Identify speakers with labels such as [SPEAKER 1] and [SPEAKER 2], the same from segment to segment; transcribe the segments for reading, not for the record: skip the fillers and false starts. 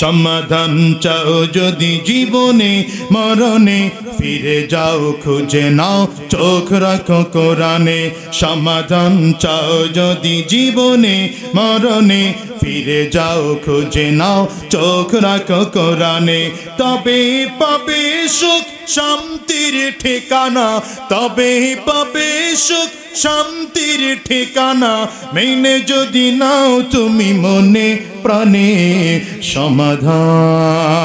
[SPEAKER 1] সমাধান চাও যদি জীবনে মরণে, ফিরে যাও খুঁজে নাও চোখ রাখো কোরআনে। সমাধান চাও যদি জীবনে মরণে, ফিরে যাও খুঁজে নাও চোখ রাখো কোরআনে। তবে পাবে সুখ শান্তির ঠিকানা, তবে পাবে সুখ শান্তির ঠিকানা। মেনে যদি নাও তুমি মনে প্রাণে সমাধান।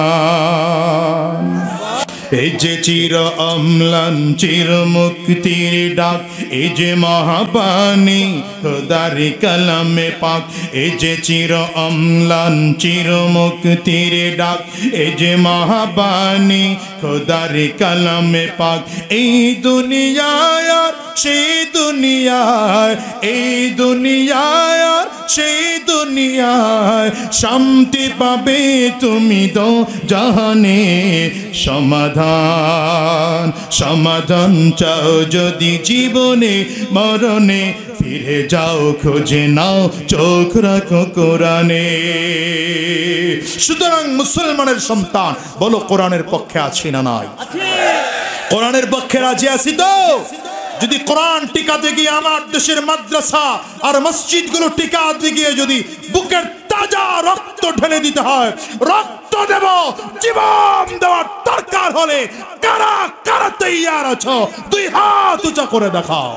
[SPEAKER 1] এই যে চির অম্লান চির মুক্তির ডাক, এই যে মহাবাণী খোদার কালামে পাক। এই যে চির অম্লান চির মুক্তির ডাক, এই যে মহাবাণী খোদার কালামে পাক। এই দুনিয়ায় আর সেই দুনিয়ায়, এই দুনিয়ায় আর সেই দুনিয়ায় শান্তি পাবে তুমি দো জাহানে সমাধান। সমাধান চাও যদি জীবনে মরণে, ফিরে যাও খুঁজে নাও চোখ রাখো কোরআনে। সুতরাং মুসলমানের সন্তান বলো, কোরআনের পক্ষে আছি না নাই? কোরআনের পক্ষে রাজি আছি তো? যদি কোরআন টিকাতে গিয়ে আমার দেশের মাদ্রাসা আর মসজিদগুলো টিকাতে গিয়ে যদি বুকের তাজা রক্ত ঢেলে দিতে হয়, রক্ত দেব, জীবন দেওয়ার দরকার হলে কারা কারা তৈয়ার আছো? দুই হাত উঁচা করে দেখাও।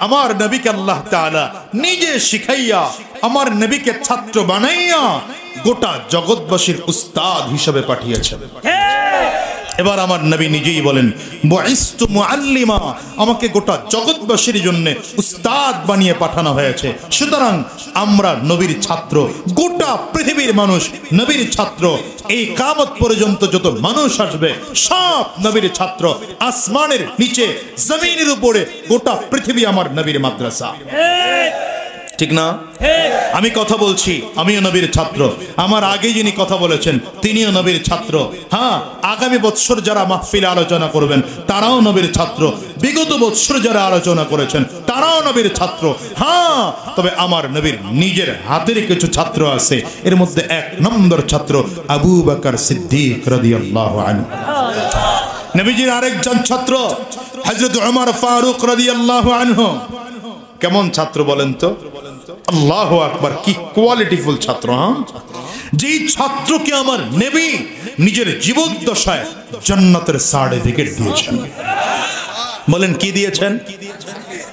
[SPEAKER 1] আমার নবীকে আল্লাহ তাআলা নিজে শিখাইয়া, আমার নবীকে ছাত্র বানাইয়া গোটা জগৎবাসীর উস্তাদ হিসেবে পাঠিয়েছেন। এবার আমার নবী নিজেই বলেন, বুইস্তু মুআল্লিমা, আমাকে গোটা জগৎবাসীর জন্য উস্তাদ বানিয়ে পাঠানো হয়েছে। সুতরাং আমরা নবীর ছাত্র, গোটা পৃথিবীর মানুষ নবীর ছাত্র। এই কিয়ামত পর্যন্ত যত মানুষ আসবে সব নবীর ছাত্র। আসমানের নিচে জমিনের উপরে গোটা পৃথিবী আমার নবীর মাদ্রাসা, ঠিক না? আমি কথা বলছি, আমিও নবীর ছাত্র। আমার আগে যিনি কথা বলেছেন তিনিও নবীর ছাত্র। হ্যাঁ, আগামী বৎসর যারা মাহফিলে আলোচনা করবেন তারাও নবীর ছাত্র। বিগত বৎসর যারা আলোচনা করেছেন তারাও নবীর ছাত্র। হ্যাঁ, তবে আমার নবীর নিজের হাতের কিছু ছাত্র আছে। এর মধ্যে এক নম্বর ছাত্র আবু বকর সিদ্দিক রাদিয়াল্লাহু আনহু। নবীজির আরেকজন ছাত্র হযরত ওমর ফারুক রাদিয়াল্লাহু আনহু। কেমন ছাত্র বলেন তো? আল্লাহু আকবার, কি কোয়ালিটিফুল ছাত্র! হ্যাঁ, যেই ছাত্রকে আমার নবী নিজের জীবদ্দশায় জান্নাতের সার্টিফিকেট দিয়েছেন। বলেন কি দিয়েছেন?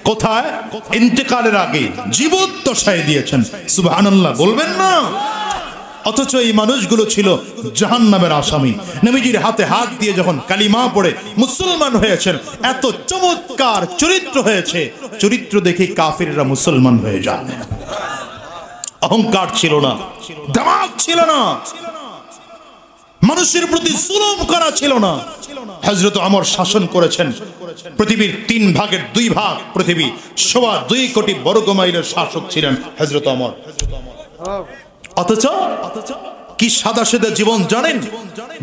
[SPEAKER 1] কোথায়? ইন্তেকালের আগে জীবদ্দশায় দিয়েছেন। সুবহানাল্লাহ বলবেন না? অথচ এই মানুষগুলো ছিল জাহান্নামের আসামি। নবীজির হাতে হাত দিয়ে যখন কালিমা পড়ে মুসলমান হয়েছেন, এত চমৎকার চরিত্র হয়েছে, চরিত্র দেখে কাফিররা মুসলমান হয়ে যায়। অহংকার ছিল না, দিমাগ ছিল না, মানুষের প্রতি জুলুম করা ছিল না। হযরত ওমর শাসন করেছেন পৃথিবীর 3 ভাগের 2 ভাগ পৃথিবী, 2.25 কোটি বর্গ মাইলের শাসক ছিলেন হযরত ওমর। অথচ কি সাদা সাদা জীবন জানেন?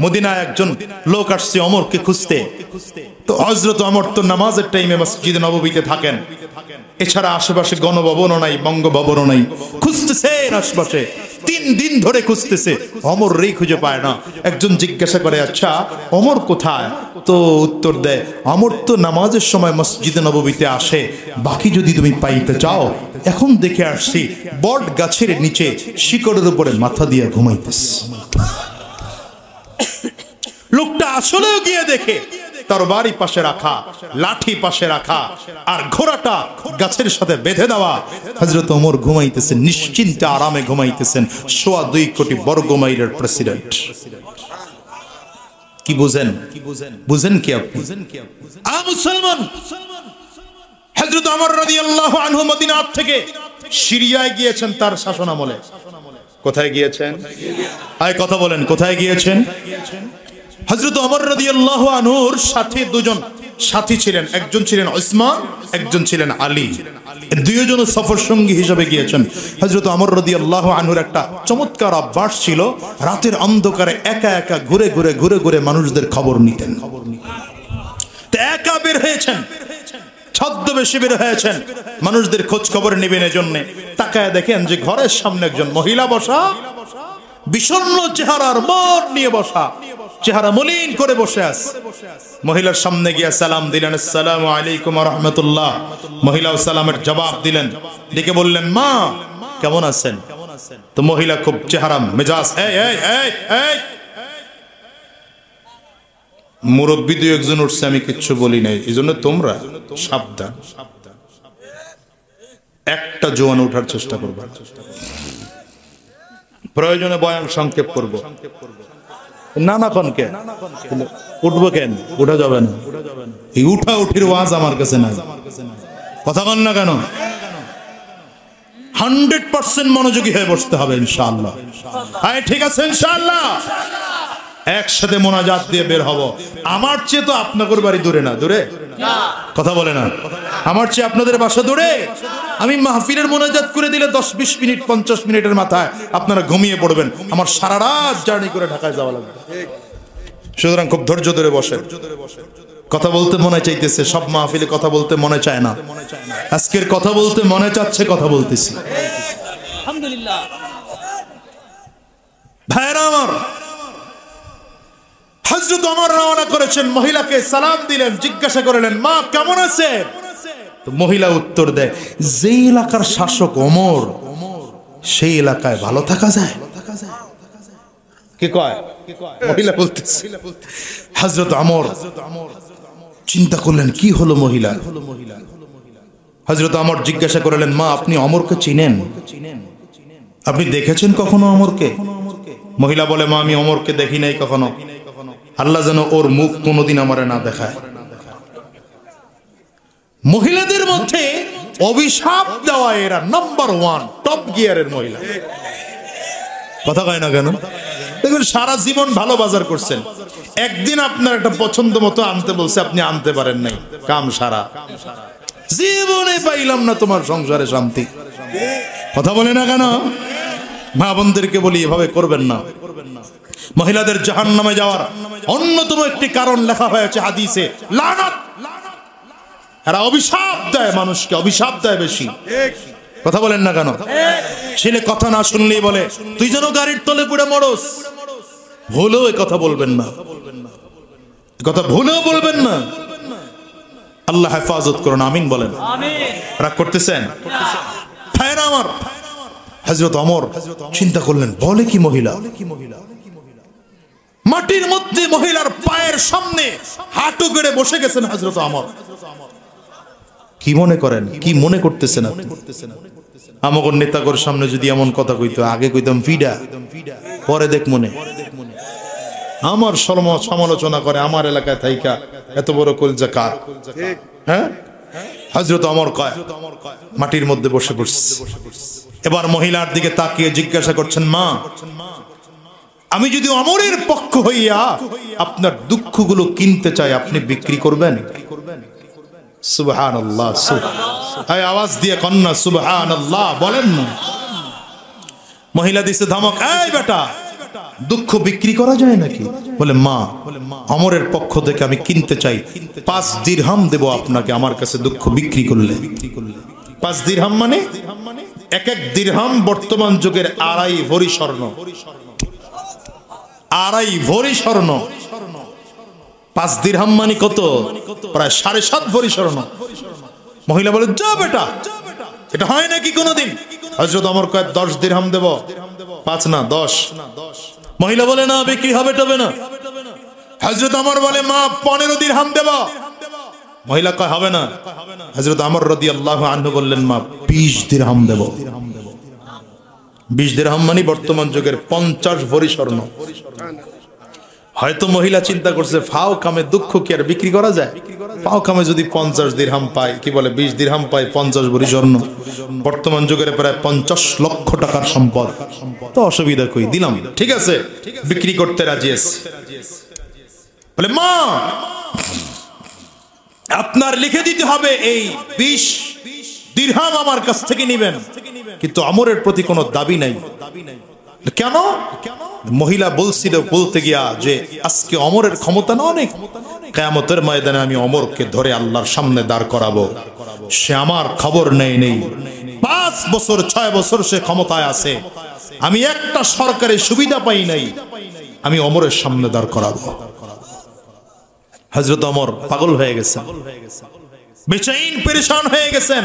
[SPEAKER 1] মদিনায় একজন লোক আসছে ওমরকে খুঁজতে। তো হযরত ওমর তো নামাজের টাইমে মসজিদে নববীতে থাকেন, এছাড়া আশেপাশে গণভবনও নাই, বঙ্গভবনও নাই। খুঁজতেছেন আশপাশে, 3 দিন ধরে খুঁজতেছে, ওমর রেই খুঁজে পায় না। একজন জিজ্ঞাসা করে, আচ্ছা ওমর কোথায়? তো উত্তর দেয়, ওমর তো নামাজের সময় মসজিদে নববীতে আসে, বাকি যদি তুমি পাইতে চাও এখন দেখে আসছি বট গাছের নিচে শিকড়ের উপরে মাথা দিয়ে ঘুমাইতেছে। লোকটা আসলেও গিয়ে দেখে তরবারি পাশে রাখা, লাঠি পাশে রাখা, আর ঘোড়াটা গাছের সাথে বেঁধে দেওয়া। হযরত ওমর ঘুমাইতেছেন, নিশ্চিন্তে আরামে ঘুমাইতেছেন, 2.25 কোটি বর্গ মাইলের প্রেসিডেন্ট। কি বুঝেন? বুঝেন কি আপনি? মুসলমান হযরত ওমর রাদিয়াল্লাহু আনহু মদিনা থেকে সিরিয়ায় গিয়েছেন তার শাসনামলে। কোথায় গিয়েছেন? আয় কথা বলেন, কোথায় গিয়েছেন? হযরত ওমর রাদিয়াল্লাহু আনহুর সাথে 2 জন সাথী ছিলেন, একজন ছিলেন উসমান, একজন ছিলেন আলী। দুইজন সফর সঙ্গী হিসেবে গিয়েছেন। হযরত ওমর রাদিয়াল্লাহু আনহুর একটা চমৎকার অভ্যাস ছিল, রাতের অন্ধকারে একা একা ঘুরে ঘুরে ঘুরে ঘুরে মানুষদের খবর নিতেন। তো একা বের হয়েছেন, ছদ্মবেশে বের হয়েছেন, মানুষদের খোঁজ খবর নেবেন। এজন্য তাকায় দেখেন যে ঘরের সামনে একজন মহিলা বসা, বিষণ্ণ চেহারার, মন নিয়ে বসা, চেহারা মলিন করে বসে আছে। মহিলার সামনে গিয়ে সালাম দিলেন, আসসালামু আলাইকুম ওয়া রাহমাতুল্লাহ। মহিলাও সালামের জবাব দিলেন, ডেকে বললেন, মা কেমন আছেন? তো মহিলা খুব চেহারা মেজাজ, এই এই এই এই, মুরব্বী দুই একজন উঠছে, আমি কিচ্ছু বলি নাই, এই জন্য তোমরা সাবধান, একটা জোয়ান ওঠার চেষ্টা করবা, প্রয়োজনে বয়ান সংক্ষেপ করব। না না কনকে উঠবো কেন? উঠা যাবে না, এই উঠা উঠির ওয়াজ আমার কাছে নাই। কথা কন না কেন? 100% মনোযোগী হয়ে বসতে হবে ইনশাআল্লাহ। হ্যাঁ ঠিক আছে ইনশাআল্লাহ, একসাথে মোনাজাত দিয়ে বের হব। আমার চেয়ে তো আপনাদের বাড়ি দূরে না, দূরে কথা বলে না, আমার চেয়ে আপনাদের বাসা দূরে। আমি মাহফিলের মোনাজাত করে দিলে 10-20 মিনিট 50 মিনিটের মাথায় আপনারা ঘুমিয়ে পড়বেন, আমার সারা রাত জার্নি করে ঢাকায় যাওয়া লাগবে। সুতরাং খুব ধৈর্য ধরে বসেন। কথা বলতে মনে চাইতেছে, সব মাহফিলে কথা বলতে মনে চায় না, আজকের কথা বলতে মনে চাচ্ছে, কথা বলতেছি আলহামদুলিল্লাহ। ভাইরা আমার, হযরত ওমর রওনা করেছেন, মহিলাকে সালাম দিলেন, জিজ্ঞাসা করলেন, মা কেমন আছেন? তো মহিলা উত্তর দেয়, যে এলাকার শাসক ওমর, সেই এলাকায় ভালো থাকা যায়। কি কয়? মহিলা বলতেছে। হযরত ওমর চিন্তা করলেন, কি হলো মহিলা? হযরত ওমর জিজ্ঞাসা করলেন, মা আপনি ওমরকে চিনেন? আপনি দেখেছেন কখনো ওমরকে? মহিলা বলে, মা আমি ওমরকে দেখি নাই কখনো, আল্লাহ যেন ওর মুখ কোনোদিন আমারে না দেখায়। মহিলাদের মধ্যে অভিশাপ দেওয়া এরা নাম্বার 1 টপ গিয়ারের মহিলা। কথা কয় না কেন? দেখুন সারা জীবন ভালো বাজার করছেন, একদিন আপনার একটা পছন্দ মতো আনতে বলছে, আপনি আনতে পারেন নাই, কাম সারা জীবনে পাইলাম না তোমার সংসারে শান্তি। কথা বলে না কেন? মা বোনদেরকে বলি এভাবে করবেন না। মহিলাদের জাহান্নামে যাওয়ার অন্যতম একটি কারণ লেখা হয়েছে হাদিসে, লানাত। এরা অভিশাপ দেয় মানুষকে, অভিশাপ দেয় বেশি। কথা বলেন না কেন? ছেলে কথা না শুনলেই বলে, তুই যেন গাড়ির তলে পড়ে মরস। ভুলেও এ কথা বলবেন না, কথা ভুলেও বলবেন না। আল্লাহ হেফাজত করুন, আমিন বলেন। রাগ করতেছেন? ভাইরা আমার, হযরত ওমর চিন্তা করলেন, বলে কি মহিলা? মাটির মধ্যে মহিলার পায়ের সামনে হাঁটু গেড়ে বসে গেছেন হযরত ওমর। কি মনে করেন, কি মনে করতেছেন আপনি? আমাগর নেতাগর সামনে যদি এমন কথা কইতো, আগে কইতাম ফিডা, পরে দেখ মনে। আমার সমালোচনা করে আমার এলাকায় থাইকা এত বড় কলজা কার? হ্যাঁ, হযরত ওমর কয় মাটির মধ্যে বসে পড়ছে। এবার মহিলার দিকে তাকিয়ে জিজ্ঞাসা করছেন, মা আমি যদি ওমরের পক্ষ হইয়া আপনার দুঃখগুলো কিনতে চাই, আপনি বিক্রি করবেন? সুবহানাল্লাহ, এই আওয়াজ দিয়ে কন্যা সুবহানাল্লাহ বলেন না। মহিলা দিছে ধমক, এই বেটা দুঃখ বিক্রি করা যায় নাকি? বলে, মা ওমরের পক্ষ থেকে আমি কিনতে চাই, 5 দিরহাম দেব আপনাকে আমার কাছে দুঃখ বিক্রি করলে। 5 দিরহাম মানে এক দিরহাম বর্তমান যুগের 2.5 ভরি স্বর্ণ। 2.5 ভরি স্বর্ণ, 5 দিরহাম মানে কত? প্রায় 7.5 ভরি স্বর্ণ। মহিলা বলে, যা বেটা, এটা হয় নাকি কোনোদিন? হযরত ওমর কয়, 10 দিরহাম দেব। 5 না 10। মহিলা বলে, না বিক্রি হবে তবে না। হযরত ওমর বলে, মা 15 দিরহাম দেব। মহিলা কয়, হবে না। হযরত ওমর রাদিয়াল্লাহু আনহু বললেন, মা 20 দিরহাম দেব। 20 দিরহাম মানে বর্তমান যুগের 50 ভরি স্বর্ণ। হয়তো মহিলা চিন্তা করছে, ফাও কামে দুঃখ কি আর বিক্রি করা যায়? ফাও কামে যদি 50 দিরহাম পায়, কি বলে 20 দিরহাম পায়, 50 ভরি স্বর্ণ, বর্তমান যুগের প্রায় 50 লক্ষ টাকার সম্পদ, তো অসুবিধা কই, দিলাম, ঠিক আছে, বিক্রি করতে রাজি আছে। বলে, মা আপনার লিখে দিতে হবে এই 20 দিরহাম আমার কাছ থেকে নেবেন, কিন্তু আমরের প্রতি কোনো দাবি নাই। কেন? মহিলা বলছিল বলতে গিয়া যে আজকে অমরের ক্ষমতা না অনেক, কিয়ামতের ময়দানে আমি অমরকে ধরে আল্লাহর সামনে দাঁড় করাবো, সে আমার খবর নেই। 5 বছর 6 বছর সে ক্ষমতায় আছে, আমি একটা সরকারি সুবিধা পাই নাই, আমি অমরের সামনে দাঁড় করাবো। হযরত ওমর পাগল হয়ে গেছেন, বেচैन পেরেশান হয়ে গেছেন।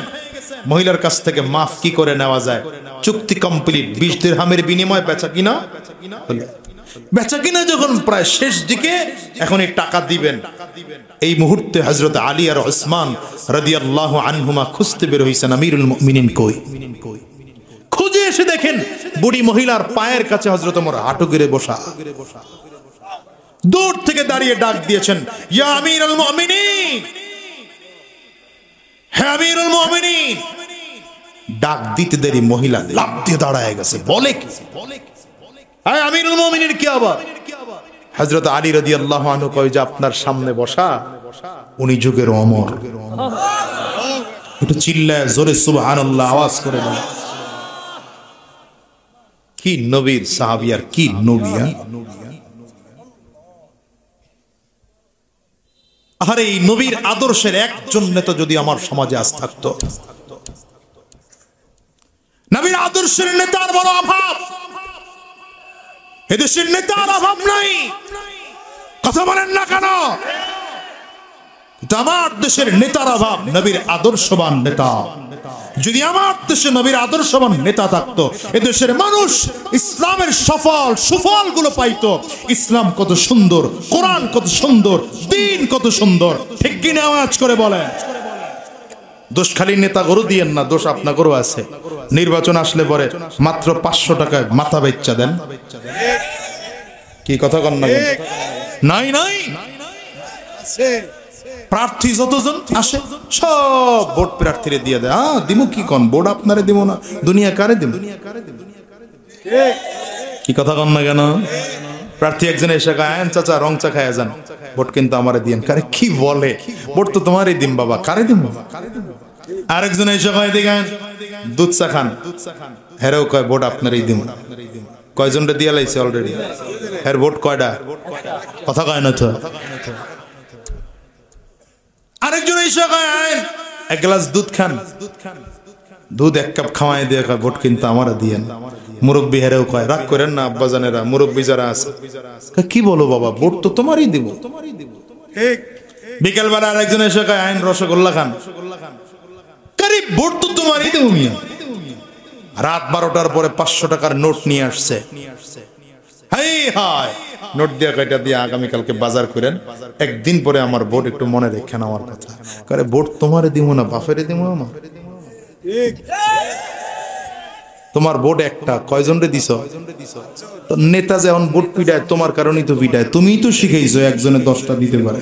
[SPEAKER 1] মহিলার কাছ থেকে মাফ কি করে নেওয়া যায়? চুক্তি কমপ্লিট, 20 দিরহামের বিনিময়ে বেচা কিনা। বেচা কিনা যখন প্রায় শেষ দিকে, এখন এই টাকা দিবেন, এই মুহূর্তে হযরত আলী আর উসমান রাদিয়াল্লাহু আনহুমা খুঁজতে বের হইছেন আমিরুল মুমিনিন কই। খুঁজে এসে দেখেন বুড়ি মহিলার পায়ের কাছে হযরত ওমর হাঁটু গেড়ে বসা। দূর থেকে দাঁড়িয়ে ডাক দিয়েছেন, ইয়া আমিরুল মুমিনিন, হে আমিরুল মুমিনিন। ডাক দিতে দেরি মহিলা লাফ দিয়ে দাঁড়ায় গেছে, বলে কি? আয় আমিরুল মুমিনিন কি আবার? হযরত আলী রাদিয়াল্লাহু আনহু কয় যে আপনার সামনে বসা উনি যুগের ওমর। একটু চিল্লায় জোরে সুবহানাল্লাহ আওয়াজ করে বলেন। কি নবীর সাহাবী আর কি নবী! আরে এই নবীর আদর্শের একজন নেতা যদি আমার সমাজে আজ থাকতো। নবীর আদর্শের নেতার বড় অভাব, এদেশের নেতার অভাব নাই। কথা বলেন না কেন? আমার দেশের নেতার অভাব, নবীর আদর্শবান নেতা। যদি আমার দেশে নবীর আদর্শবান নেতা থাকতো, এদেশের মানুষ ইসলামের সুফল গুলো পাইতো। ইসলাম কত সুন্দর, কোরআন কত সুন্দর, দ্বীন কত সুন্দর। ঠিক কিনা আওয়াজ করে বলেন। দোষ খালি নেতা গরু দিয়েন না, দোষ আপনার গরু আছে। নির্বাচন আসলে পরে মাত্র 500 টাকায় মাথা বেচা দেন। কি কথা কন না? নাই নাই, প্রার্থী যতজন আসে সব ভোট প্রার্থীরে দিয়ে দেয়। দিমু কি কন? ভোট আপনারে দিব না, দুনিয়া কারে দিব? কি কথা কন না কেন? প্রার্থী একজন এসে গায়েন, চাচা রং চা খায় যান, ভোট কিন্তু আমারে দিয়েন। কারে কি বলে? ভোট তো তোমারই দিম বাবা, কারে দিম? আরেকজন এসে কয় দিগান দুধ চা খান, হেরেও কয় ভোট আপনারই দিম। কয়জনটা দিয়ে লাইছে অলরেডি? হের ভোট কয়টা? কথা কয় না তো। আরেকজন এসে কয় এক গ্লাস দুধ খান, দুধ 1 কাপ খাওয়াই দিয়ে কয় ভোট কিন্তু আমারা দিয়েন। মুরব্বী হেরেও কয় রাগ করেন না আব্বাজানেরা, মুরব্বী যারা আছে। কি বলো বাবা, ভোট তো তোমারই দিব। বিকেল বেলা আরেকজন এসে কয় রসগোল্লা খান, ভোট তো তোমারই দেব মিয়া। রাত 12টার পরে 500 টাকার নোট নিয়ে আসছে। নোট দিয়া কয়টা দিয়ে আগামীকালকে বাজার করেন, একদিন পরে আমার ভোট একটু মনে রেখেন আমার কথা। করে ভোট তোমারে দিব না, বাপেরে দিব। আমার তোমার ভোট একটা, কয়জনরে দিছ? নেতা যেমন ভোট পিটায় তোমার কারণেই তো পিটায়, তুমিই তো শিখাইছো একজনে 10টা দিতে পারে।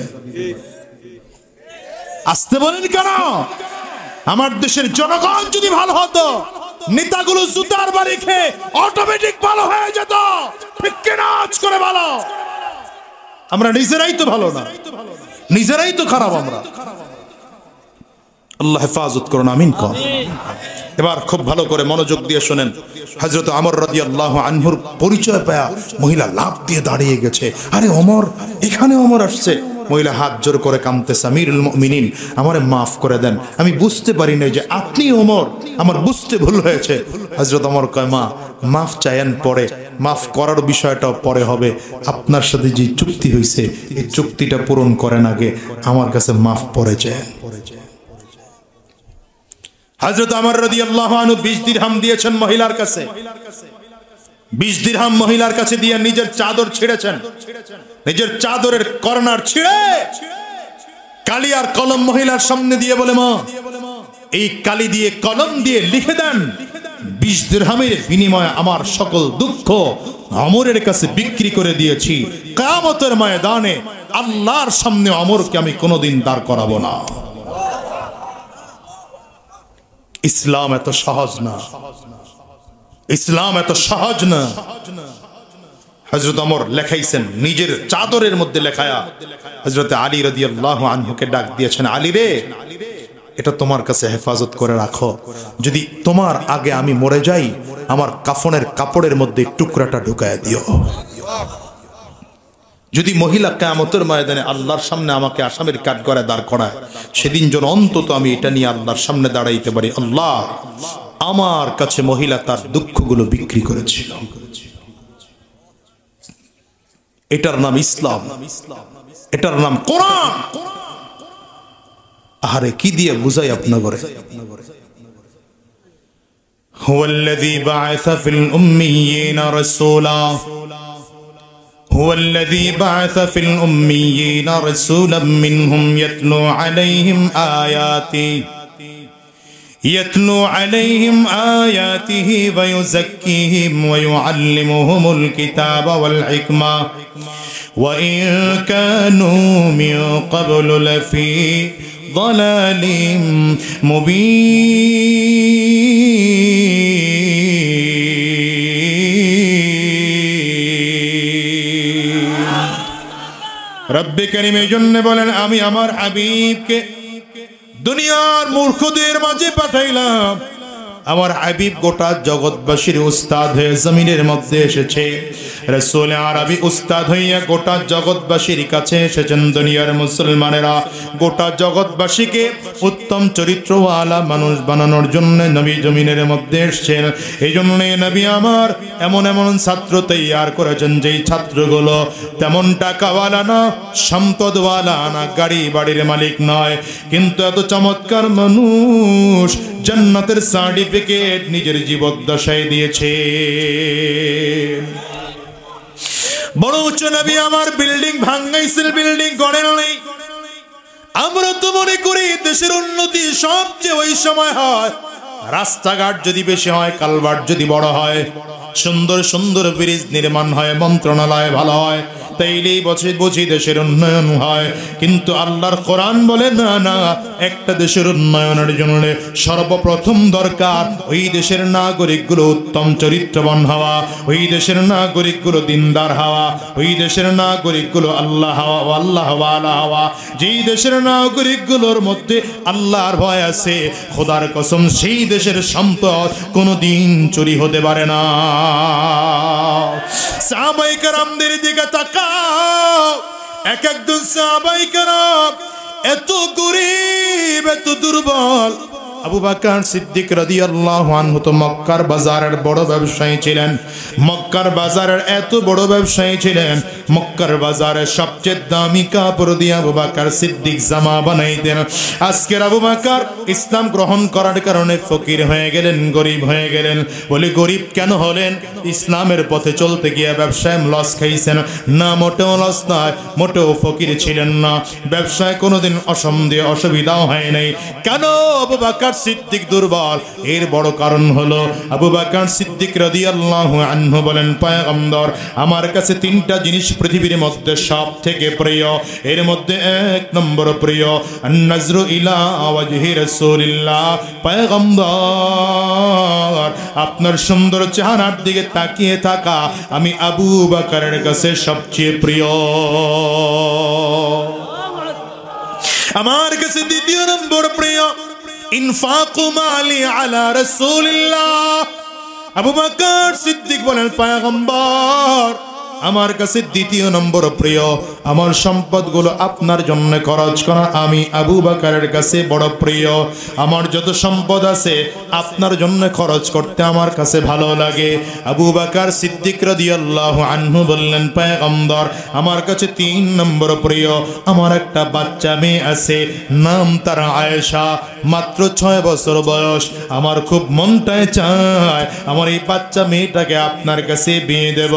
[SPEAKER 1] আসতে বলেন কেন? আমার দেশের জনগণ যদি ভালো হতো, নেতাগুলো জুতার বাড়ি খেয়ে অটোমেটিক ভালো হয়ে যেত। ঠিক কিনা আজ করে ভালো? আমরা নিজেরাই তো ভালো না, নিজেরাই তো খারাপ আমরা। আল্লাহ হেফাজত করুন, আমিন কর। এবার খুব ভালো করে মনোযোগ দিয়ে শোনেন। হযরত ওমর রাদিয়াল্লাহু আনহুর পরিচয় পায়া মহিলা লাফ দিয়ে দাঁড়িয়ে গেছে। আরে ওমর, এখানে ওমর আসছে। মহিলা হাত জোর করে কাঁদতেছে, আমিরুল মুমিনিন আমারে মাফ করে দেন, আমি বুঝতে পারি না যে আপনি ওমর, আমার বুঝতে ভুল হয়েছে। হযরত ওমর কয় মা মাফ চাইেন পরে, মাফ করার বিষয়টাও পরে হবে। আপনার সাথে যে চুক্তি হয়েছে এই চুক্তিটা পূরণ করেন আগে, আমার কাছে মাফ পরে চান। হযরত ওমর রাদিয়াল্লাহু আনহু 20 দিরহাম দিয়েছেন মহিলার কাছে। 20 দিরহাম মহিলার কাছে দিয়ে নিজের চাদর ছিঁড়েছেন। নিজের চাদরের কর্নার ছিঁড়ে কালি আর কলম মহিলার সামনে দিয়ে বলে মা এই কালি দিয়ে কলম দিয়ে লিখে দেন 20 দিরহামের বিনিময়ে আমার সকল দুঃখ ওমরের কাছে বিক্রি করে দিয়েছি। কিয়ামতের ময়দানে আল্লাহর সামনে ওমরকে আমি কোনোদিন দাঁড় করাবো না। ইসলাম এত সহজ না, ইসলাম এত সহজ না। হযরত ওমর লেখাইছেন নিজের চাদরের মধ্যে লেখায়া হযরত আলী রাদিয়াল্লাহু আনহুকে ডাক দিয়েছেন, আলী রে এটা তোমার কাছে হেফাজত করে রাখো, যদি তোমার আগে আমি মরে যাই আমার কাফনের কাপড়ের মধ্যে টুকরাটা ঢুকায় দিও। যদি মহিলা কিয়ামতের ময়দানে আল্লাহর সামনে আমাকে আসামির কাঠগড়ায় দাঁড় করায়, সেদিন যেন অন্তত আমি এটা নিয়ে আল্লাহর সামনে দাঁড়াইতে পারি, আল্লাহ আমার কাছে মহিলা তার দুঃখগুলো বিক্রি করেছিল। এটার নাম ইসলাম, এটার নাম কোরআন। আহারে কি দিয়ে বুঝাই আপনাগরে। হুয়াল্লাযী বা'আসা ফিল উম্মিয়িনা রাসূলা هو الذي بعث في الأميين رسولا منهم يتلو عليهم آياته ويزكيهم ويعلمهم الكتاب والحكمة وإن كانوا من قبل لفي ضلال রব্বে কারীম এই জন্য বলেন আমি আমার হাবিবকে দুনিয়ার মূর্খদের মাঝে পাঠাইলাম। আমার হাবিব গোটা জগৎবাসীর উস্তাদ হয়ে জমিনের মধ্যে এসেছে। রাসূল আরবি উস্তাদ হইয়া গোটা জগৎবাসীর কাছে এসেছেন। দুনিয়ার মুসলমানেরা গোটা জগৎবাসীকে উত্তম চরিত্রওয়ালা মানুষ বানানোর জন্য নবী জমিনের মধ্যে এসেছেন। এই জন্য নবী আমার এমন এমন ছাত্র তৈয়ার করেছেন যেই ছাত্রগুলো তেমন টাকাওয়ালা না, সম্পদওয়ালা না, গাড়ি বাড়ির মালিক নয়, কিন্তু এত চমৎকার মানুষ জান্নাতের সার্টিফিকেট নিজের জীবদ্দশায় দিয়েছে। বড় উচ্চ নবী আমার বিল্ডিং ভাঙাইছিল, বিল্ডিং গড়েন নাই। আমরা তো মনে করি দেশের উন্নতি সবচেয়ে ওই সময় হয় রাস্তাঘাট যদি বেশি হয়, কালভার্ট যদি বড় হয়, সুন্দর সুন্দর ব্রিজ নির্মাণ হয়, মন্ত্রণালয় ভালো হয়, তাইলেই বুঝি দেশের উন্নয়ন হয়। কিন্তু আল্লাহর কোরআন বলে না না, একটা দেশের উন্নয়নের জন্য সর্বপ্রথম দরকার ওই দেশের নাগরিকগুলো উত্তম চরিত্রবান হওয়া, ওই দেশের নাগরিকগুলো দিনদার হওয়া, ওই দেশের নাগরিকগুলো আল্লাহ ওয়ালা হওয়া। যেই দেশের নাগরিকগুলোর মধ্যে আল্লাহর ভয় আছে, খোদার কসম সেই দেশের সম্পদ কোনোদিন চুরি হতে পারে না। সাহাবায়ে কেরামদের দিকে তাকাও, এক একজন সাহাবায়ে কেরাম এত গরীব, এত দুর্বল। আবু বকর সিদ্দিক রাদিয়াল্লাহু আনহু তো মক্কার বাজারের বড় ব্যবসায়ী ছিলেন। মক্কার বাজারের এত বড় ব্যবসায়ী ছিলেন, মক্কার বাজারে সবচেয়ে দামি কাপড় দিয়ে আবু বকর সিদ্দিক জামা বানাইতেন। আজকের আবু বকর ইসলাম গ্রহণ করার কারণে ফকির হয়ে গেলেন, গরিব হয়ে গেলেন। বলে গরিব কেন হলেন? ইসলামের পথে চলতে গিয়ে ব্যবসায় লস খাইছেন না? মোটেও লস নয়, মোটেও ফকির ছিলেন না, ব্যবসায় কোনোদিন অসুবিধাও হয় নাই। কেন আবু বকর সিদ্দিক দুর্বল? এর বড় কারণ হলো আবু বকর সিদ্দিক রাদিয়াল্লাহু আনহু বলেন, পয়গম্বর আমার কাছে তিনটা জিনিস পৃথিবীর মধ্যে সব থেকে প্রিয়। এর মধ্যে এক নম্বর প্রিয় আন-নাজরু ইলা ওয়াজহি রাসূলিল্লাহ। পয়গম্বর আপনার সুন্দর চেহারার দিকে তাকিয়ে থাকা আমি আবু বকরের কাছে সবচেয়ে প্রিয়। আমার কাছে দ্বিতীয় নম্বর প্রিয় ইনফাকু মালি আলা রাসূলিল্লাহ। আবু বকর সিদ্দিক বলেন, পয়গম্বর আমার কাছে দ্বিতীয় নম্বর প্রিয় আমার সম্পদগুলো আপনার জন্য খরচ করা আমি আবু বকরের কাছে বড় প্রিয়। আমার যত সম্পদ আছে আপনার জন্য খরচ করতে আমার কাছে ভালো লাগে। আবু বকর সিদ্দিক রাদিয়াল্লাহু আনহু বললেন, পয়গম্বর আমার কাছে তিন নম্বর প্রিয় আমার একটা বাচ্চা মেয়ে আছে, নাম তার আয়েশা, মাত্র 6 বছর বয়স। আমার খুব মনটায় চায় আমার এই বাচ্চা মেয়েটাকে আপনার কাছে বিয়ে দেব।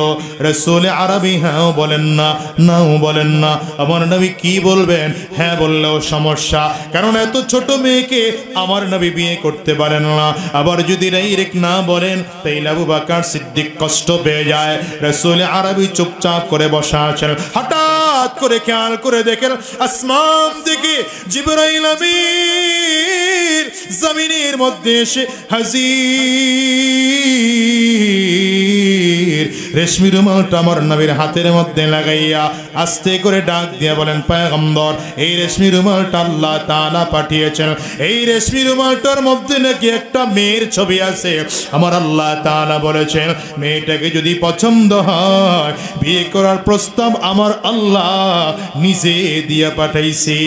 [SPEAKER 1] রাসূল আরবি হ্যাঁ বলেন না, নাও বলেন না। আমার নবী কি বলবেন? হ্যাঁ বললেও সমস্যা, কারণ এত ছোট মেয়েকে আমার নবী বিয়ে করতে পারেন না। আবার যদি ডাইরেক্ট না বলেন তাইলে আবু বকর সিদ্দিক কষ্ট পেয়ে যায়। রাসূল আরবি চুপচাপ করে বসা আছেন। হঠাৎ করে খেয়াল করে দেখেন আসমান থেকে জিবরাইল আমিন জমিনের মধ্যে এসে হাজির। রেশমি রুমালটা আমার নবীর হাতের মধ্যে লাগাইয়া আস্তে করে ডাক দিয়া বলেন, পয়গম্বর এই রেশমি রুমালটা আল্লাহ তাআলা পাঠিয়েছেন, এই রেশমি রুমালটার মধ্যে নাকি একটা মেয়ের ছবি আছে। আমার আল্লাহ তাআলা বলেছেন মেয়েটাকে যদি পছন্দ হয় বিয়ে করার প্রস্তাব আমার আল্লাহ নিজে দিয়া পাঠাইছে।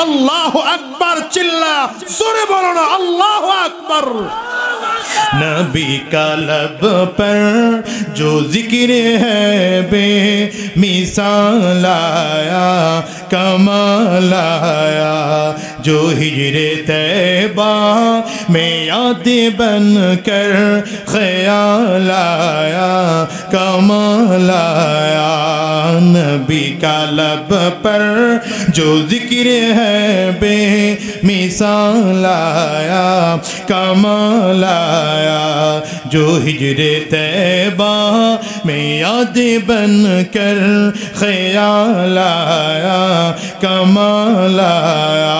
[SPEAKER 1] আল্লাহু আকবার, চিল্লা জোরে বলো না আল্লাহু আকবার। नबी का लब पर जो जिक्र है बे मिसाल आया कमाल आया, जो हिजरे तैबा में याद बन कर ख्याल आया कमाल आया। नबी का लब पर जो जिक्र है बे मिसाल आया कमाल आया, जो हिजरे तैबा में याद बन कर ख्याल आया कमाल आया।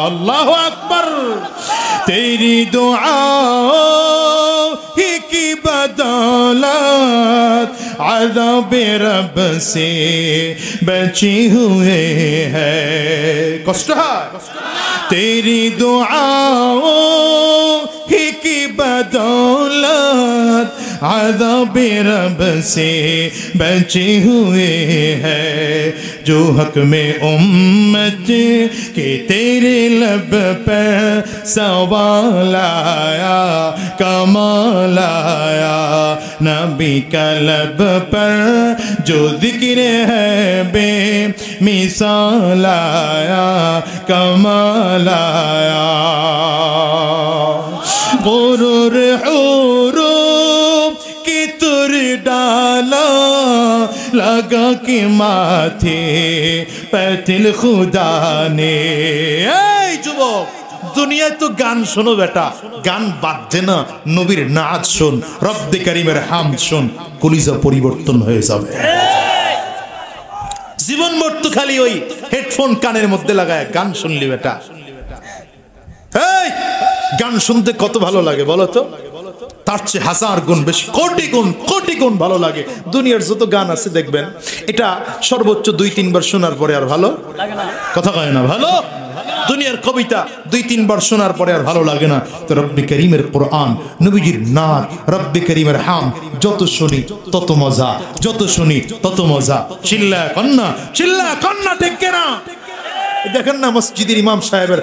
[SPEAKER 1] अल्लाहु अकबर। तेरी दुआओं ही की बदौलत अज़ाब रब से बचे हुए हैं। कष्ट है तेरी दुआओं की बदौलत अज़ाब रब से बचे हुए हैं, जो हक में उम्मत के तेरे लब पर सवाल आया कमाल आया। नबी का लब पर जो जिक्र है बे मिसाल आया कमाल आया। गुरूर हुरूफ की तुर डाला लगा के माथे पर तिल खुदा ने। যুবক দুনিয়ায় তো গান শোনো বেটা, গান বাজছে না, নবীর নাচ শোন, রব্বে কারিমের হামদ শোন, কলিজা পরিবর্তন হয়ে যাবে। জীবন মরতো খালি ওই হেডফোন কানের মধ্যে লাগায় গান শুনলি বেটা। এই গান শুনতে কত ভালো লাগে বলো তো, তার চেয়ে হাজার গুণ বেশি, কোটি গুণ ভালো লাগে। দুনিয়ার যত গান আছে দেখবেন এটা সর্বোচ্চ 2-3 বার শোনার পরে আর ভালো লাগে না, কথা কয় না ভালো। দুনিয়ার কবিতা 2-3 বার শোনার পরে আর ভালো লাগে না। তো রব্বে করিমের কোরআন, নবীজির নাত, রব্বে করিমের হাম যত শুনি তত মজা, যত শুনি তত মজা। চিল্লা কন্না ঠিক কিনা? দেখেন না মসজিদের ইমাম সাহেবের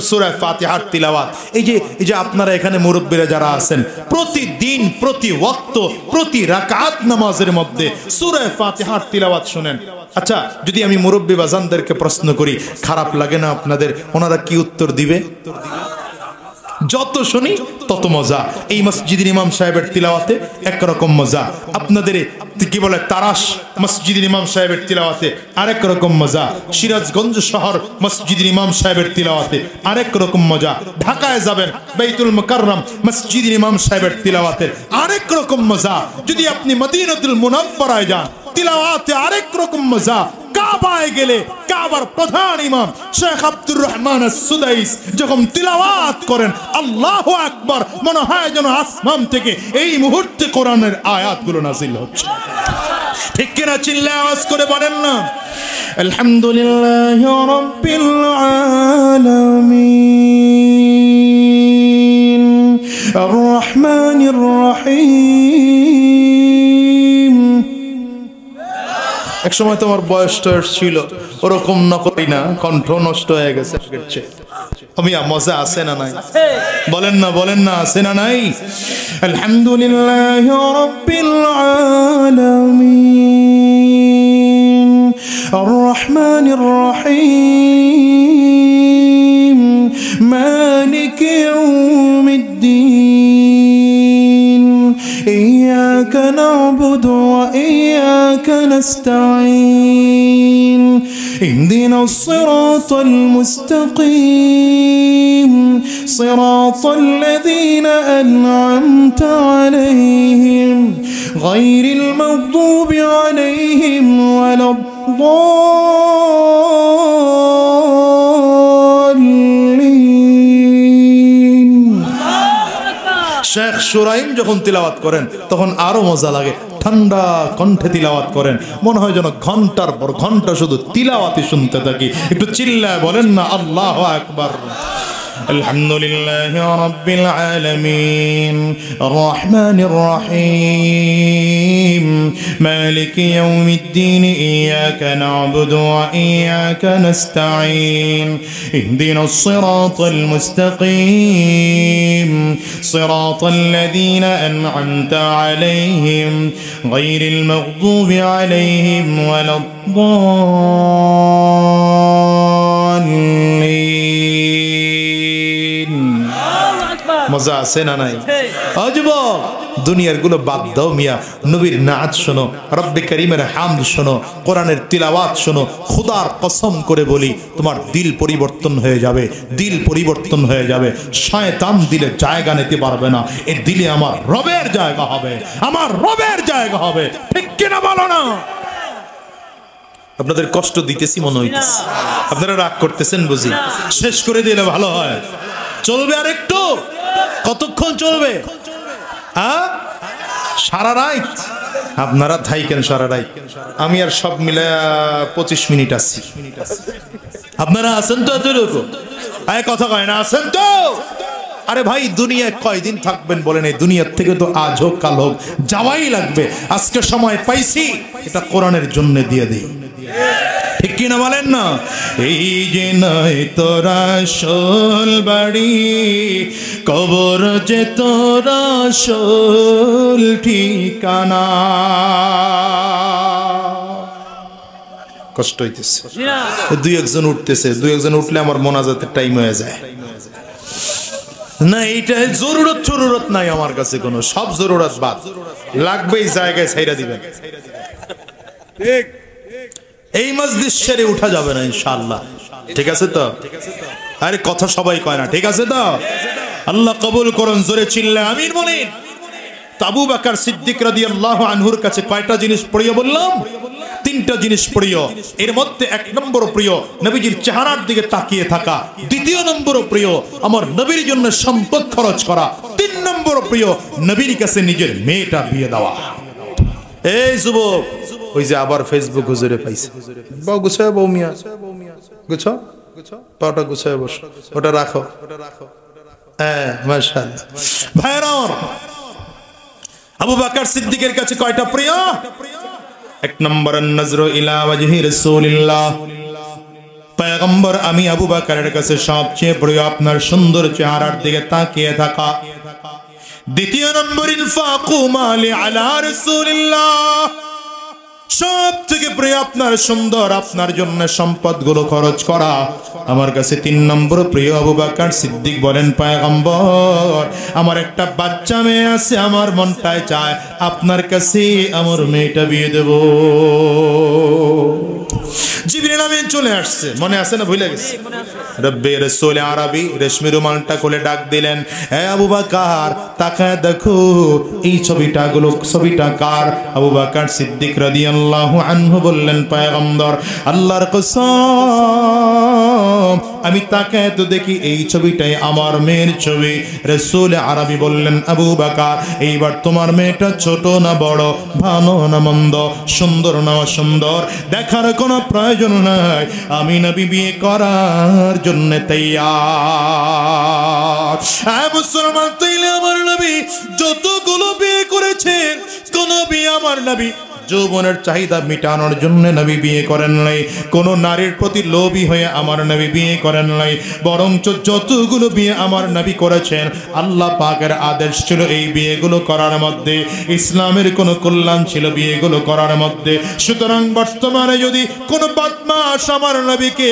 [SPEAKER 1] সূরা ফাতিহার তিলাওয়াত, এই যে আপনারা এখানে মুরব্বীরা যারা আছেন প্রতিদিন প্রতি ওয়াক্ত প্রতি রাকাত নামাজের মধ্যে সূরা ফাতিহার তিলাওয়াত শুনেন। আচ্ছা যদি আমি মুরব্বী বাজানদেরকে প্রশ্ন করি খারাপ লাগে না আপনাদের? ওনারা কি উত্তর দিবে? যত শুনি তত মজা। এই মসজিদের ইমাম সাহেবের তিলাওয়াতে একরকম মজা, আপনাদের কি বলে তারাশ মসজিদের ইমাম সাহেবের তিলাওয়াতে আরেক রকম মজা, সিরাজগঞ্জ শহর মসজিদের ইমাম সাহেবের তিলাওয়াতে আরেক রকম মজা, ঢাকায় যাবেন বাইতুল মুকাররম মসজিদের ইমাম সাহেবের তিলাওয়াতে আরেক রকম মজা, যদি আপনি মদিনাতুল মুনাওয়ারায় যান তিলাওয়াতে আরেক রকম মজা, কাবায় গেলে কাবার প্রধান ইমাম শেখ আব্দুর রহমান আস-সুদাইস যখন তিলাওয়াত করেন আল্লাহু আকবার, মনে হয় যেন আসমান থেকে এই মুহূর্তে কোরআনের আয়াতগুলো নাযিল হচ্ছে। ঠিক কিনা? চিল্লায় আওয়াজ করে বলেন না আলহামদুলিল্লাহি রাব্বিল আলামিন আর রহমানির রহিম। এক সময় তোমার বয়সটা ছিল ওরকম নকরি না, কণ্ঠ নষ্ট হয়ে গেছে। আমিয়া মজা আছে না নাই? বলেন না আছে না নাই? আলহামদুলিল্লাহি রাব্বিল আলামিন আর রহমানির রহিম মালিকি ইয়াউমিদ্দিন ইয়্যাকা না'বুদু ওয়া ইয়্যাকা নাস্তাঈন اهدنا الصراط المستقيم صراط الذين أنعمت عليهم غير المغضوب عليهم ولا الضالين শেখ সুরাইম যখন তিলাওয়াত করেন তখন আরো মজা লাগে, ঠান্ডা কণ্ঠে তিলাওয়াত করেন, মনে হয় যেন ঘন্টার পর ঘন্টা শুধু তিলাওয়াতই শুনতে থাকি। একটু চিল্লায় বলেন না আল্লাহু আকবার। আলহামদুলিল্লাহি রাব্বিল আলামিন আর-রাহমানির রহিম মালিকি ইয়াউমিদ্দিন ইয়াকা না'বুদু ওয়া ইয়াকা নাস্তাঈন ইহদিনাস সিরাতাল মুস্তাকিম সিরাতাল লাযীনা আন'আমতা আলাইহিম গায়রিল মাগদুবি আলাইহিম ওয়ালাদ-দাল্লিন। মজা আছে না নাই? যুবক, দুনিয়ার গুলো বাদ দাও মিয়া, নবীর নাচ শোনো, রব্বে করিমের হামদ শোনো, কোরআনের তিলাওয়াত শোনো। খোদার কসম করে বলি, তোমার দিল পরিবর্তন হয়ে যাবে, দিল পরিবর্তন হয়ে যাবে। শয়তান দিলে জায়গা নিতে পারবে না, এ দিলে আমার রবের জায়গা হবে, আমার রবের জায়গা হবে। ঠিক কিনা বলো না? আপনাদের কষ্ট দিতেছি মনে হইতেছে, আপনারা রাগ করতেছেন বুঝি। শেষ করে দিলে ভালো হয়। চলবে আর একটু? কতক্ষণ চলবে? সারা রাত? আপনারা থাইকেন সারা রাত, আমি আর সব মিলে 25 মিনিট আছি। আপনারা আছেন তো? এতটুকু কথা কয় না, আছেন তো? আরে ভাই, দুনিয়ায় কয়দিন থাকবেন বলেন? এই দুনিয়ার থেকে তো আজ হোক কাল হোক যাওয়াই লাগবে। আজকে সময় পাইছি, এটা কোরআনের জন্য দিয়ে দিই। ঠিক কিনা বলেন না? এই যে নয় তোরা আসল বাড়ি, কবর যে তোরা আসল ঠিকানা। কষ্ট হইতেছে, দুই একজন উঠতেছে, দুই একজন উঠলে আমার মোনাজাতের টাইম হয়ে যায় না। এইটা জরুরত নাই আমার কাছে কোনো, সব জরুরত বাদ, লাগবেই জায়গায় ছাইরা দিবেন। ঠিক, এই মসজিদ সেরে উঠা যাবে না ইনশাআল্লাহ। ঠিক আছে তো? আরে কথা সবাই কয় না, ঠিক আছে তো? আল্লাহ কবুল করুন, জোরে চিল্লা আমিন বলেন। আবু বকর সিদ্দিক রাদিয়াল্লাহু আনহুর কাছে কয়টা জিনিস প্রিয় বললাম? 3টা জিনিস প্রিয়। এর মধ্যে 1 নম্বর প্রিয় নবীজির চেহারার দিকে তাকিয়ে থাকা, 2 নম্বর প্রিয় আমার নবীর জন্য সম্পদ খরচ করা, 3 নম্বর প্রিয় নবীর কাছে নিজের মেয়েটা বিয়ে দেওয়া। এই যুবক, ওই যে আবার ফেসবুক হুজুরে পাইছে, বাউ গুছায়, বউ মিয়া গুছো, পাটা গুছায় বসো, ওটা রাখো। হ্যাঁ মাশাআল্লাহ। ভাইরা, আবু বকর সিদ্দিকের কাছে কয়টা প্রিয়? 1 নম্বর নজর ইলা ওয়াজহি রাসূলিল্লাহ। পয়গম্বর আমি আবু বকরের কাছে সবচেয়ে প্রিয় আপনার সুন্দর চেহারার দিকে তাকিয়ে থাকা। 2 নম্বর ইনফাকু মালি আলা রাসূলিল্লাহ। সব থেকে প্রিয় আপনার সুন্দর, আপনার জন্য সম্পদগুলো খরচ করা আমার কাছে 3 নম্বর প্রিয়। আবু বকর সিদ্দিক বলেন, পয়গম্বর আমার একটা বাচ্চা মেয়ে আছে, আমার মনটায় চায় আপনার কাছে আমার মেয়েটা বিয়ে দেব। জিবরিল আমিন চলে আসছে, মনে আছে না? ভুলে গেছে? রব্বে রাসূল আরবি রেশমি রুমালটা খুলে ডাক দিলেন, হে আবু বকর তাকায় দেখো এই ছবিটা কার? আবু বকর সিদ্দিক রাদিয়াল্লাহু আনহু বললেন, পয়গম্বর আল্লাহর কসম আমি তাকায় তো দেখি এই ছবিটাই আমার মেয়ের ছবি। রাসূল আরবি বললেন, আবু বকর এইবার তোমার মেয়েটা ছোট না বড়, ভালো না মন্দ, সুন্দর না অসুন্দর দেখার কোনো প্রয়োজন নাই, আমি নবী বিয়ে করার জন্য তৈয়ার। মুসলমান, তাইলে আমার নবী যতগুলো বিয়ে করেছেন, কোন বিয়ে আমার নবী যৌবনের চাহিদা মিটানোর জন্য নবী বিয়ে করেন নাই, কোন নারীর প্রতি লোভী হয়ে আমার নবী বিয়ে করেন নাই, বরঞ্চ যতগুলো বিয়ে আমার নবী করেছেন আল্লাহ পাকের আদেশ ছিল এই বিয়েগুলো করার মধ্যে, ইসলামের কোন কল্যাণ ছিল বিয়েগুলো করার মধ্যে। সুতরাং বর্তমানে যদি কোন বদমাশ আমার নবীকে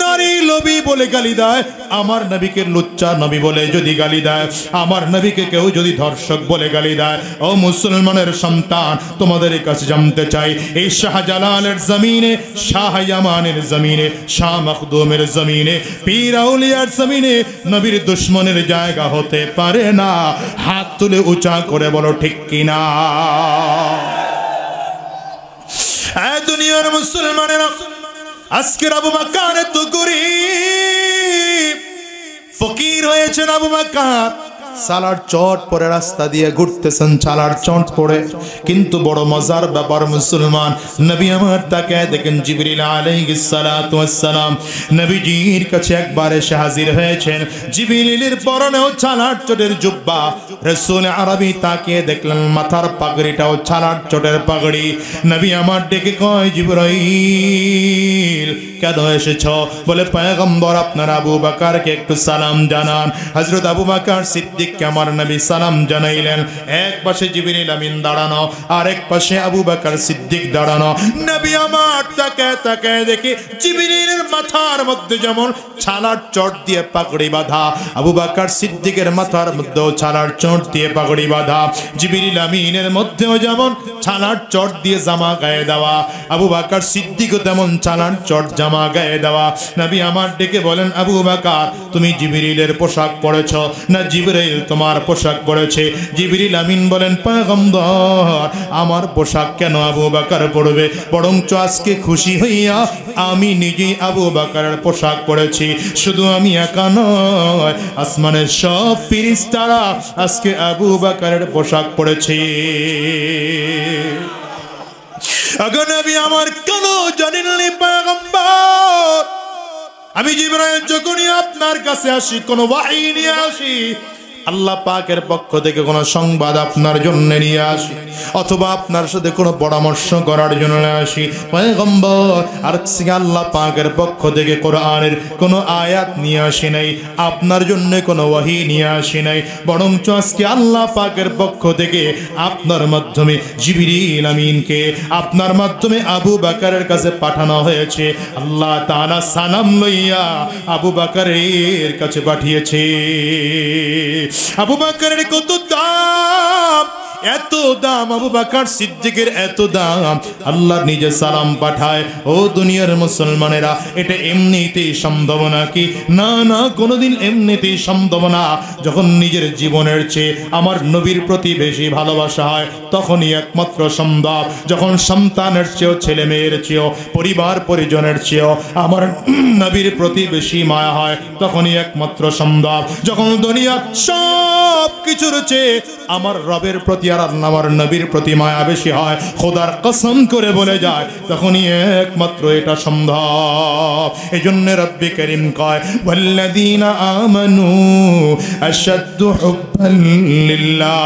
[SPEAKER 1] নারী লোভী বলে গালি দেয়, আমার নবীকে লুচ্চা নবী বলে যদি গালি দেয়, আমার নবীকে কেউ যদি ধর্ষক বলে গালি দেয়, ও মুসলমানের সন্তান তোমাদের কাছে জানতে চাই, এই শাহজালালের জমিনে, শাহ ইয়ামানের জমিনে, শাহ মখদুমের জমিনে, পীর আউলিয়ার জমিনে নবীর দুশ্মনের জায়গা হতে পারে না। হাত তুলে উঁচা করে বলো ঠিক কিনা? এই দুনিয়ার মুসলমানেরা, আজকের আবু বকর এত গরীব ফকির হয়েছেন। আবু বকর সালার চট পরে রাস্তা দিয়ে ঘুরতেছেন, চালার চট পরে। কিন্তু বড় মজার ব্যাপার মুসলমান, নবী আমার তাকায় দেখেন জিবরিল আলাইহিস সালাতু ওয়াস সালাম নবীজির কাছে একবার এসে হাজির হয়েছেন। জিবরিলের পরনেও চালার চটের জুব্বা, রাসূল আরবি তাকিয়ে দেখলেন মাথার পাগড়িটাও চালার চটের পাগড়ি। নবী আমার ডেকে কয়, জিবরাইল কেন এসেছ? বলে, পয়গম্বর আপনার আবু বকরকে একটু সালাম জানান। হযরত আবু বকর সিদ্দিককে আমার নবী সালাম জানাইলেন। এক পাশে জিবরিল আমিন দাঁড়ানো, আর এক পাশে আবু বকর সিদ্দিক দাঁড়ানো। নবী আমার তাকায় তাকায় দেখে জিবরিলের মাথার মধ্যে যেমন ছালার চট দিয়ে পাগড়ি বাঁধা, আবু বকর সিদ্দিকের মাথার মধ্যেও ছালার চট দিয়ে পাগড়ি বাঁধা। জিবরিল আমিনের মধ্যেও যেমন ছালার চট দিয়ে জামা গায়ে দেওয়া, আবু বকর সিদ্দিকও তেমন ছালার চট জামা গায়ে দেওয়া। নবী আমার ডেকে বলেন, আবু বকর তুমি জিবরিলের পোশাক পরেছ না জিবরাইল তোমার পোশাক পরেছে? জিবরিল আমিন বলেন, পয়গম্বর আমার পোশাক কেন আবু বকর পরবে? বরঞ্চ আজকে খুশি হইয়া আমি নিজেই আবু বকরের পোশাক পরেছি। শুধু আমি একা নয়, আসমানের সব ফেরেশতারা আজকে আবু বকরের পোশাক পরেছে। আগে নবী আমার কেন জানেন না পয়গম্বর? আমি জিবরাইল যখনই আপনার কাছে আসি, কোনো ওয়াহী নিয়ে আসি, আল্লাহ পাকের পক্ষ থেকে কোনো সংবাদ আপনার জন্য নিয়ে আসি, অথবা আপনার সাথে কোনো পরামর্শ করার জন্য আসি পয়গম্বর, আর আল্লাহ পাকের পক্ষ থেকে কোরআনের কোনো আয়াত নিয়ে আসি নাই, আপনার জন্য কোনো ওয়াহী নিয়ে আসি নাই, বরঞ্চ আজকে আল্লাহ পাকের পক্ষ থেকে আপনার মাধ্যমে জিবরিল আমিনকে আপনার মাধ্যমে আবু বকরের কাছে পাঠানো হয়েছে। আল্লাহ তাআলা সালাম লইয়া আবু বকরের কাছে পাঠিয়েছে। আবু বকরের কত দাম, এত দাম, আবু বকর সিদ্দিকের এত দাম, আল্লাহ নিজে সালাম পাঠায়। ও দুনিয়ার মুসলমানেরা, এটা এমনিতেই সম্ভব নাকি? না না, কোনোদিন এমনিতেই সম্ভব না। যখন নিজের জীবনের চেয়ে আমার নবীর প্রতি বেশি ভালোবাসা হয় তখনই একমাত্র সম্ভব। যখন সন্তানের চেয়েও, ছেলে মেয়ের চেয়েও, পরিবার পরিজনের চেয়েও আমার নবীর প্রতি বেশি মায়া হয় তখনই একমাত্র সম্ভব। যখন দুনিয়ার সব কিছুর চেয়ে আমার রবের প্রতি আর আমার নবীর প্রতি মায়া বেশি হয়, খোদার কসম করে বলে যায়, তখনই একমাত্র এটা সম্ভব। এজন্য রব্বে করিম কয়, ওয়াল্লাযীনা আমানু আশাদ্দু হুব্বান লিল্লাহ।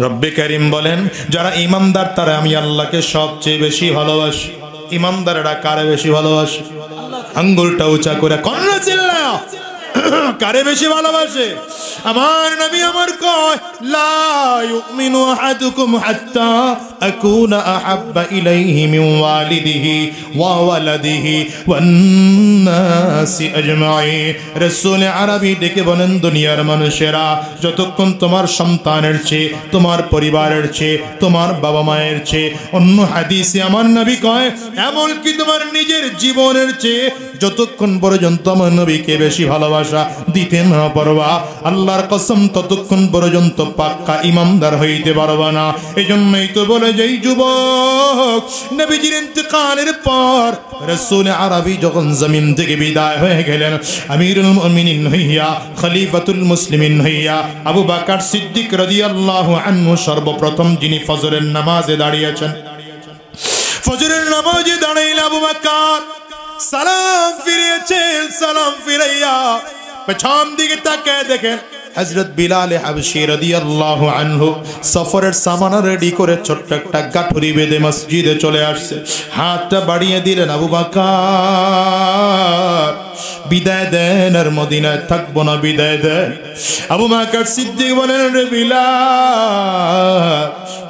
[SPEAKER 1] রব্বে করিম বলেন, যারা ঈমানদার তারা আমি আল্লাহকে সবচেয়ে বেশি ভালোবাসি। ঈমানদাররা কারে বেশি ভালোবাসে? আঙ্গুলটা উঁচা করে কন্যা চিল্লায় কারে বেশি ভালোবাসে? আমার নবী আমার কয়, লা ইউমিনু আহাদুকুম হাত্তা আকুনা আহাব্বা ইলাইহি মিন ওয়ালিদিহি ওয়া ওয়ালাদিহি ওয়ান নাসি আজমাইন। রাসূল আরবি ডেকে বলেন, দুনিয়ার মানুষেরা যতক্ষণ তোমার সন্তানের চেয়ে, তোমার পরিবারের চেয়ে, তোমার বাবা মায়ের চেয়ে, অন্য হাদিসে আমার নবী কয় এমনকি তোমার নিজের জীবনের চেয়ে যতক্ষণ পর্যন্ত আমার নবীকে বেশি ভালোবাসা দিতে না পারবা, আল্লাহর কসম ততক্ষণ পর্যন্ত পাক্কা ঈমানদার হইতে পারবা না। এই জন্যই তো বলে, যেই যুবক নবীজির ইন্তেকালের পর রাসূল আরবি যখন জমিন থেকে বিদায় হয়ে গেলেন, আমিরুল মুমিনিন হইয়া, খলিফাতুল মুসলিমিন হইয়া আবু বকর সিদ্দিক রাদিয়াল্লাহু আনহু সর্বপ্রথম যিনি ফজরের নামাজে দাঁড়িয়েছেন, ফজরের নামাজে দাঁড়াইলে আবু বকর সালাম ফিরিয়েছেন। সালাম ফিরাইয়া পেছন দিকে তাকায় দেখেন হযরত বিলাল হাবশী রাদিয়াল্লাহু আনহু সফরের সামান রেডি করে ছোট্ট একটা গাঠুরি বেঁধে মসজিদে চলে আসছে। হাতটা বাড়িয়ে দিলেন, আবু বকর বিদায় দেন, আর মদিনায় থাকবো না, বিদায় দেন। আবু বকর সিদ্দিক বলেন, রে বিলাল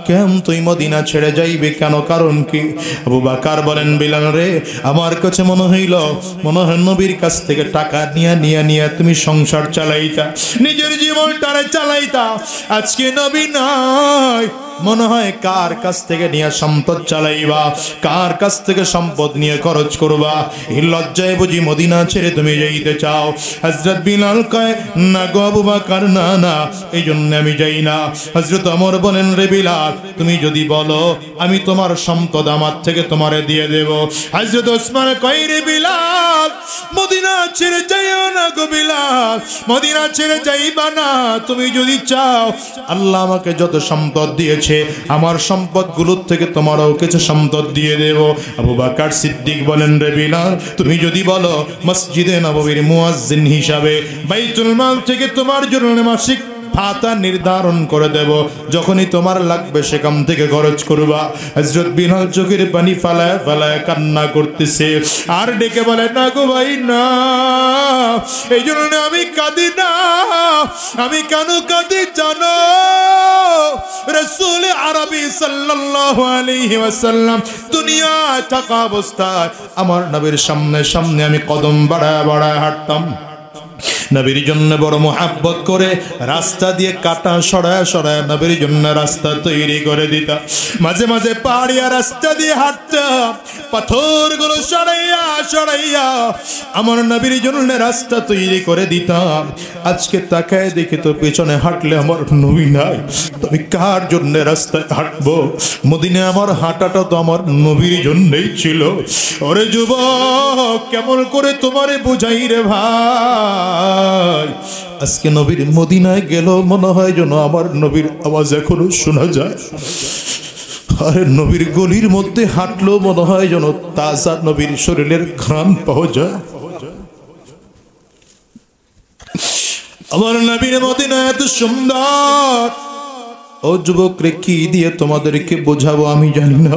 [SPEAKER 1] কেন তুই মদিনা ছেড়ে যাইবে কেন, কারণ কি? আবু বকর বলেন, বিলাল রে, আমার কাছে মনে হয় নবীর কাছ থেকে টাকা নিয়ে তুমি সংসার চালাইতা, নিজের জীবনটারে চালাইতা। আজকে নবী নাই, মনে হয় কার কাছ থেকে নিয়ে সম্পদ চালাইবা, কার কাছ থেকে সম্পদ নিয়ে খরচ করবা, এই লজ্জায় বুঝি মদিনা ছেড়ে তুমি যাইতে চাও। হযরত বিলাল কয় না গো আবু বকর, না না, এই জন্য আমি যাই না। হযরত ওমর বলেন রে বিলাল, তুমি যদি বলো আমি তোমার সম্পদ আমার থেকে তোমারে দিয়ে দেব। হযরত ওসমান কয় রে বিলাল, মদিনা ছেড়ে যাইও না গো বিলাল, মদিনা ছেড়ে যাইবা না। তুমি যদি চাও আল্লাহ আমাকে যত সম্পদ দিয়েছে আমার সম্পদগুলোর থেকে তোমারও কিছু সম্পদ দিয়ে দেব। আবু বকর সিদ্দিক বলেন রে বিলাল, তুমি যদি বলো মসজিদে নববীর মুয়াজ্জিন হিসাবে বাইতুল মাল থেকে তোমার জন্য মাসিক ভাতা নির্ধারণ করে দেব, যখনই তোমার লাগবে সেখান থেকে খরচ করবা। হযরত বিলাল চোখের পানি ফালায় ফালায় কান্না করতেছে আর ডেকে বলে না গো ভাই না, এই জন্য আমি কাঁদি না। আমি কেন কাঁদি জানো? রাসূল আরবি সাল্লাল্লাহু আলাইহি ওয়াসাল্লাম দুনিয়ায় থাকা অবস্থায় আমার নবীর সামনে সামনে আমি কদম বাড়ায় বাড়ায় হাঁটতাম। নবীর জন্য বড় মোহাব্বত করে রাস্তা দিয়ে কাটা সরায় সরায় নবীর জন্য রাস্তা তৈরি করে দিতাম। মাঝে মাঝে পাহাড়িয়া রাস্তা দিয়ে হাঁটতাম, পাথরগুলো সরাইয়া সরাইয়া আমার নবীর জন্য রাস্তা তৈরি করে দিতাম। আজকে তাকায় দেখি তো পেছনে হাঁটলে আমার নবী নাই, তুমি কার জন্য রাস্তায় হাঁটবো? মদিনে আমার হাঁটাটা তো আমার নবীর জন্যই ছিল। ওরে যুবক, কেমন করে তোমারে বুঝাই রে ভাই? আজকে নবীর মদিনায় গেল মনে হয় যেন আমার নবীর আওয়াজ এখনো শোনা যায়। আরে নবীর গলির মধ্যে হাঁটলো মনে হয় যেন তাজা নবীর শরীরের ঘ্রাণ পাওয়া যায়। আমার নবীর মদিনা এত সুন্দর। ও যুবক রে, কি দিয়ে তোমাদেরকে বোঝাবো আমি জানি না।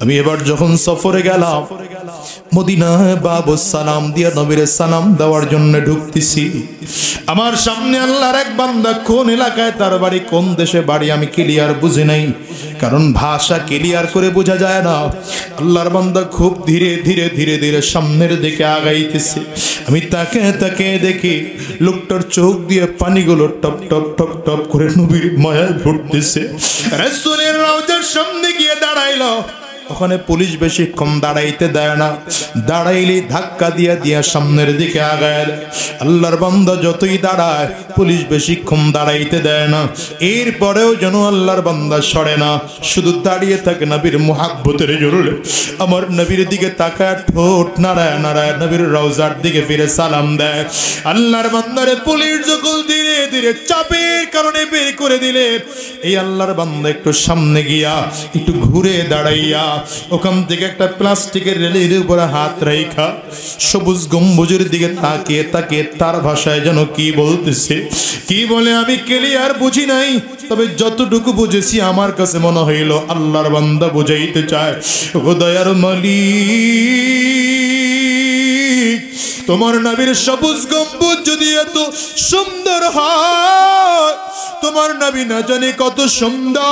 [SPEAKER 1] আমি এবার যখন সফরে গেলাম মদিনায় বাবু সালাম দিয়ে নবীরে সালাম দেওয়ার জন্য ঢুকতেছি, আমার সামনে আল্লাহর এক বান্দা, কোন এলাকায় তার বাড়ি, কোন দেশে বাড়ি আমি ক্লিয়ার বুঝি নাই, কারণ ভাষা ক্লিয়ার করে বোঝা যায় না। আল্লাহর বান্দা খুব ধীরে ধীরে ধীরে ধীরে সামনের দিকে আগাইতেছে। আমি তাকে তাকে দেখি লোকটার চোখ দিয়ে পানিগুলো টপ টপ টপ টপ করে নবীর মায়ায় ভরতেছে। রাসূলের রওজার সামনে গিয়ে দাঁড়াইলো। ওখানে পুলিশ বেশিক্ষণ দাঁড়াইতে দেয় না, দাঁড়াইলে ধাক্কা দিয়া দিয়া সামনের দিকে আগায়। আল্লাহর বান্দা যতই দাঁড়ায় পুলিশ বেশিক্ষণ দাঁড়াইতে দেয় না। এরপরেও যেন আল্লাহর বান্দা সরে না, শুধু দাঁড়িয়ে থাকে নবীর মুহাব্বতের জোরে। আমার নবীর দিকে তাকায় ঠোঁট নাড়ায় নাড়ায় নবীর রওজার দিকে ফিরে সালাম দেয়। আল্লাহর বান্দারে পুলিশ যখন ধীরে ধীরে চাপের কারণে বের করে দিলে, এই আল্লাহর বান্দা একটু সামনে গিয়া একটু ঘুরে দাঁড়াইয়া ওখান থেকে একটা প্লাস্টিকের রেলের উপরে হাত রাইখা সবুজ গম্বুজের দিকে তাকিয়ে তাকিয়ে তার ভাষায় যেন কি বলতেছে, কি বলে আমি ক্লিয়ার বুঝি নাই, তবে যতটুকু বুঝেছি আমার কাছে মনে হইল আল্লাহর বান্দা বুঝাইতে চায়, ও দয়ার মালিক, তোমার নবীর সবুজ গম্বুজ যদি এত সুন্দর হয়, তোমার নবী না জানে কত সুন্দর।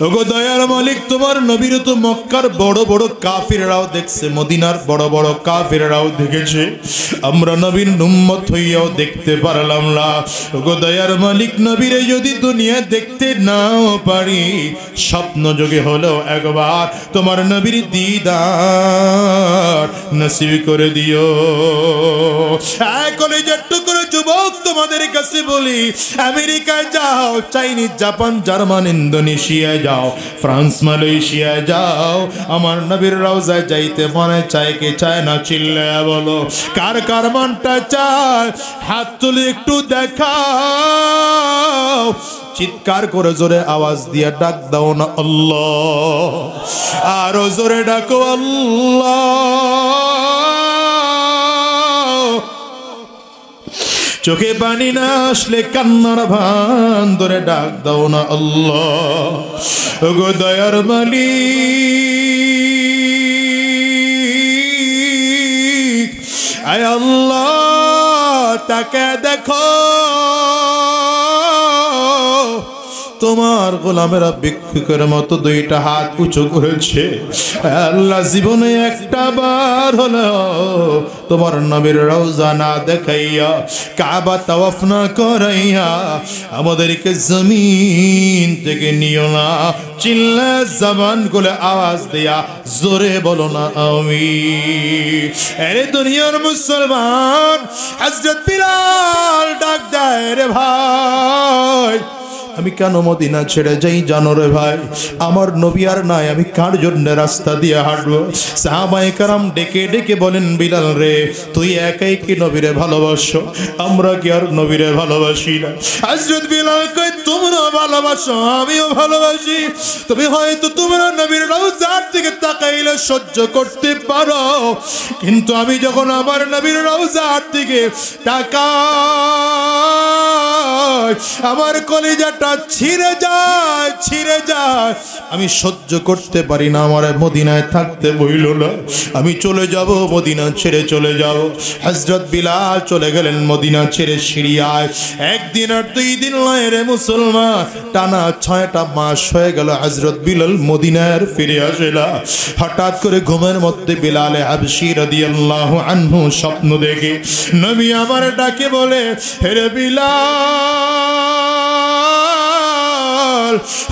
[SPEAKER 1] ওগো দয়ার মালিক, তোমার নবীর তো মক্কার বড় বড় কাফিররাও দেখছে, মদিনার বড় বড় কাফিররাও দেখেছে, আমরা নবীর উম্মত হইয়াও দেখতে পারলাম না। ওগো দয়ার মালিক, নবীরে যদি দুনিয়া দেখতে নাও পারি, স্বপ্ন যোগে হলেও একবার তোমার নবীর দিদার নসিব করে দিও। কলেজের টুকরো যুবক, তোমাদের কাছে বলি, আমেরিকায় যাও, চাইনিজ, জাপান, জার্মান, ইন্দোনেশিয়ায় যাও, ফ্রান্স, মালয়েশিয়ায় যাও, আমার নবীর রওজায় যাইতে মনে চায় কি চায় না? চিল্লায়া বলো, কার কার মনটা চায়? হাত তুলে একটু দেখাও। চিৎকার করে জোরে আওয়াজ দিয়ে ডাক দাও না আল্লাহ, আরো জোরে ডাকো আল্লাহ। চোখে পানি না আসলে কান্নার ভান ধরে ডাক দাও না আল্লাহ। ওগো দয়ার মালিক, আয় আল্লাহ, তাকে দেখো, তোমার গোলামেরা ভিক্ষুকের মতো দুইটা হাত উঁচু করেছে। আল্লাহ জীবনে একটা বার হলো তোমার নবীর রওজা না দেখাইয়া, কাবা তাওয়াফ না করাইয়া আমাদেরকে জমিন থেকে নিও না। চিল্লা জবান খুলে আওয়াজ দিয়া জোরে বলো না আমিন। আরে দুনিয়ার মুসলমান, হযরত বিলাল ডাক দেয়, রে ভাই আমি কেন মদিনা ছেড়ে যাই জানো রে ভাই? আমার নবী আর নাই, আমি কার জন্য রাস্তা দিয়ে হাঁটবো? সাহাবায়ে কেরাম ডেকে ডেকে বলেন, বিলাল রে তুই একাই কি নবীরে ভালোবাসো? আমরা কি আর নবীরে ভালোবাসি না? হযরত বিলাল কয়, তোমরা ভালোবাসো, আমিও ভালোবাসি। তুমি হয়তো তোমরা নবীর রওজার দিকে তাকাইলে সহ্য করতে পারো, কিন্তু আমি যখন আমার নবীর রওজার দিকে তাকাই আমার কলিজাটা ছিঁড়ে যায়, ছিঁড়ে যায়। আমি সহ্য করতে পারি না, আমার মদিনায় থাকতে বইল না, আমি চলে যাব, মদিনা ছেড়ে চলে যাব। হযরত বিলাল চলে গেলেন মদিনা ছেড়ে সিরিয়ায়। একদিন আর 2 দিন নয় রে মুসলমান, টানা 6টা মাস হয়ে গেল হযরত বিলাল মদিনার ফিরে আসে না। হঠাৎ করে ঘুমের মধ্যে বিলাল হাবশী রাদিয়াল্লাহু আনহু স্বপ্ন দেখে নবী আমার ডাকে বলে, হে রে বিলাল,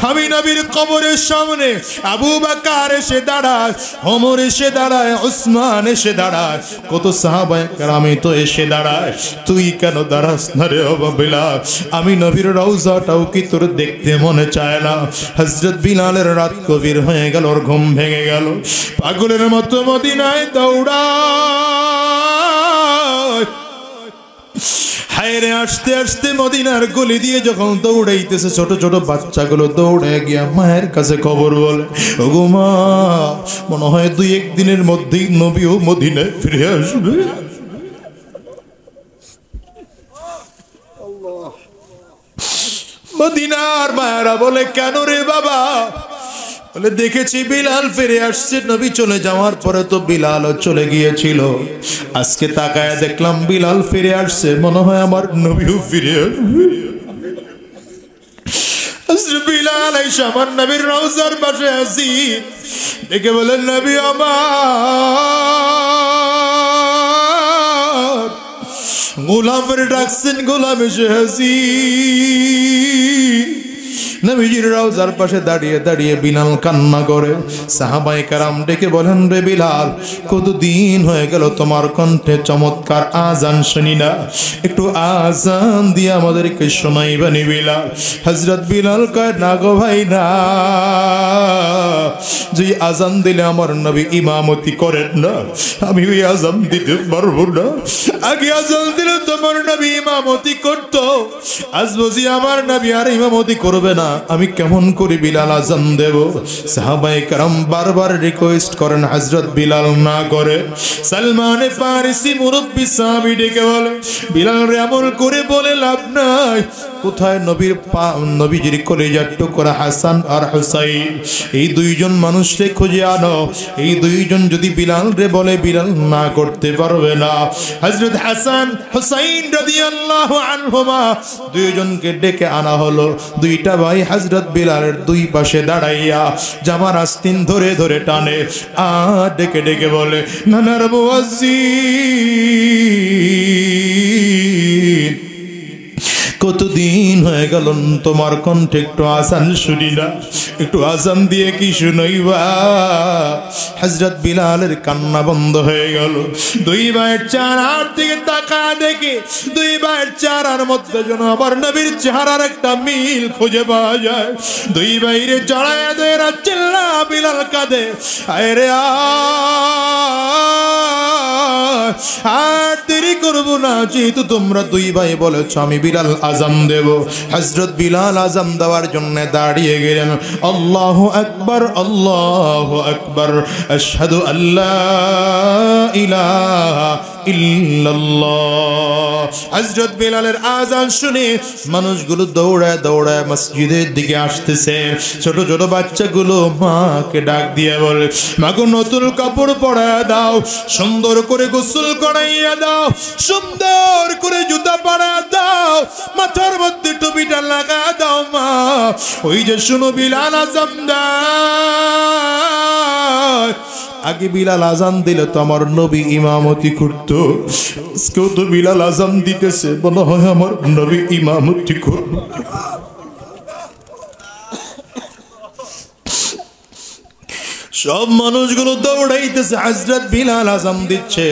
[SPEAKER 1] আমি নবীর কবরের সামনে আবু বকর এসে দাঁড়ায়, ওমর এসে দাঁড়ায়, উসমান এসে দাঁড়ায়, কত সাহাবায়ে কেরাম তো এসে দাঁড়ায়, তুই কেন দাঁড়াস না রে ও বিলাল? আমি নবীর রওজাটাও কি তোর দেখতে মনে চায় না? হযরত বিলালের রাত গভীর হয়ে গেল, ওর ঘুম ভেঙে গেল, পাগলের মতো মদিনায় দৌড়ায়। হায়রে আসতে আসতে মদিনার গলি দিয়ে যখন দৌড়াইতেছে, ছোট ছোট বাচ্চাগুলো দৌড়ে গিয়া মায়ের কাছে খবর বলে, ওগো মা, মনে হয় 2-1 দিনের মধ্যেই নবীও মদিনায় ফিরে আসবে। মদিনার মায়েরা বলে, কেন রে বাবা? বলে, দেখেছি বিলাল ফিরে আসছে, নবী চলে যাওয়ার পরে তো বিলালও চলে গিয়েছিল, আজকে তাকায় দেখলাম বিলাল ফিরে আসছে, মনে হয় আমার নবীও ফিরে আসবে। বিলাল এসে আমার নবীর রওজার পাশে আসি, দেখে বলেন, নবী আমার গোলামের ডাকছেন, গোলাম এসে হাসি। নবীজির রওজার পাশে দাঁড়িয়ে দাঁড়িয়ে বিলাল কান্না করে। সাহাবায়ে কেরাম ডেকে বলেন, রে বিলাল, কতদিন হয়ে গেল তোমার কণ্ঠে চমৎকার আজান শুনি না, একটু আজান দিয়ে আমাদেরকে শোনাইবানি বিলাল? হযরত বিলাল কয়, না গো ভাই না, যে আজান দিলে আমার নবী ইমামতি করেন না, আমি ওই আজান দিতে পারবো না। আগে আজান দিলে তোমার নবী ইমামতি করতো, আজ বুঝি আমার নবী আর ইমামতি করবে না, আমি কেমন করে বিলাল আজান দেব? সাহাবায়ে কেরাম বারবার রিকোয়েস্ট করেন, হযরত বিলাল না করে। সালমানে ফারিসি মুরব্বি সাহাবী ডেকে বলে, বিলাল রে এমন করে বলে লাভ নাই, কোথায় নবীজির কলিজার টুকরা হাসান আর হুসাইন, এই 2 জন মানুষকে খুঁজে আনো। এই 2 জন যদি বিলাল রে বলে, বিলাল না করতে পারবে না। হযরত হাসান হুসাইন রাদিয়াল্লাহু আনহুমা 2 জনকে ডেকে আনা হলো। 2টা ভাই হযরত বিলালের 2 পাশে দাঁড়াইয়া জামার আস্তিন ধরে ধরে টানে, আর ডেকে ডেকে বলে, নানার মুয়াজ্জিন, কতদিন হয়ে গেল তোমার কণ্ঠে একটু আজান শুনি না, একটু আজান দিয়ে কি শুনাইবা? হযরত বিলালের কান্না বন্ধ হয়ে গেল। 2 ভাইয়ের চেহারার দিকে তাকা দেখে 2 ভাইয়ের চেহারার মধ্যে যেন আবার নবীর চেহারার একটা মিল খুঁজে পাওয়া যায়। 2 ভাইরে জড়ায় ধরে চিল্লা বিলাল কাঁদে, আরে আর দেরি করবো না, যেহেতু তোমরা 2 ভাই বলেছ আমি বিলাল আজান দেব। হযরত বিলাল আজান দেওয়ার জন্য দাঁড়িয়ে গেলেন। আল্লাহু আকবার, আল্লাহু আকবার, আশহাদু আল্লা ইলাহা ইল্লাল্লাহ। হযরত বিলালের আজান শুনে মানুষগুলো দৌড়ায় দৌড়ায় মসজিদের দিকে আসতেছে। ছোট ছোট বাচ্চাগুলো মাকে ডাক দিয়ে বলে, মাগো নতুন কাপড় পরায় দাও, সুন্দর করে গোসল করাইয়া দাও, সুন্দর করে জুতা পরা দাও, মাথার মধ্যে টুপিটা লাগা দাও মা, ওই যে শুনো বিলাল আযান দেয়। আগে বিলাল আযান দিলে তো আমার নবী ইমামতি করতো, আজকেও তো বিলাল আযান দিতেছে, মনে হয় আমার নবী ইমামতি করবে। সব মানুষগুলো দৌড়াইতেছে, হযরত বিলাল আযান দিচ্ছে।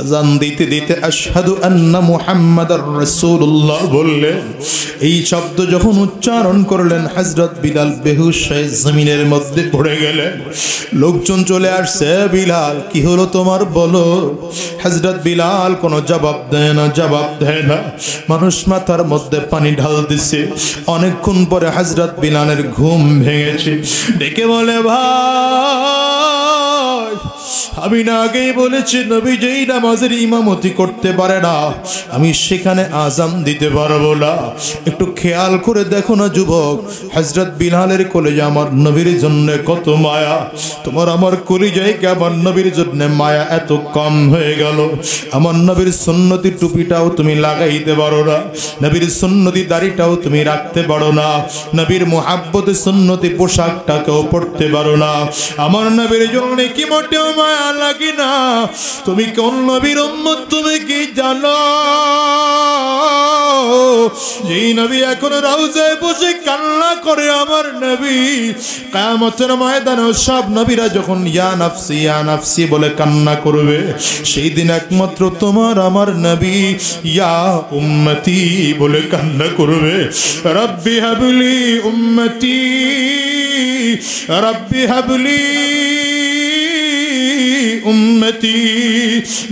[SPEAKER 1] আযান দিতে দিতে আশহাদু আন্না মুহাম্মাদার রাসূলুল্লাহ বললেন। এই শব্দ যখন উচ্চারণ করলেন হযরত বিলাল বেহুশ হয়ে জমিনের মধ্যে পড়ে গেলেন। লোকজন চলে আসছে, বিলাল কি হলো তোমার বলো। হযরত বিলাল কোনো জবাব দেয় না। মানুষ মাথার মধ্যে পানি ঢাল দিছে। অনেকক্ষণ পরে হযরত বিলালের ঘুম ভেঙেছে, ডেকে বলে ভাই আমি না আগেই বলেছি নবী যেই নামাজের ইমামতি করতে পারে না আমি সেখানে আযান দিতে পারবো না। একটু খেয়াল করে দেখো না যুবক, হযরত বিলালের কলিজা আমার নবীর জন্য কত মায়া। তোমার আমার কলিজায় কি আমার নবীর জন্য মায়া এত কম হয়ে গেল? আমার নবীর সুন্নতি টুপিটাও তুমি লাগাইতে পারো না, নবীর সুন্নতি দাড়িটাও তুমি রাখতে পারো না, নবীর মুহাব্বতে সুন্নতি পোশাকটাকেও পরতে পারো না। আমার নবীর জন্য কি মোটেও মায়া লাগে না? তুমি কোন নবীর উম্মত তুমি কি জানো? যেই নবী এখন রওজায় বসে কান্না করে আমার নবী, কিয়ামতের ময়দানে সব নবীরা যখন ইয়া নাফসি বলে কান্না করবে, সেই দিন একমাত্র তোমার আমার নবী ইয়া উম্মতি বলে কান্না করবে। রব্বি হাবলি উম্মতি, রব্বি হাবলি উম্মতি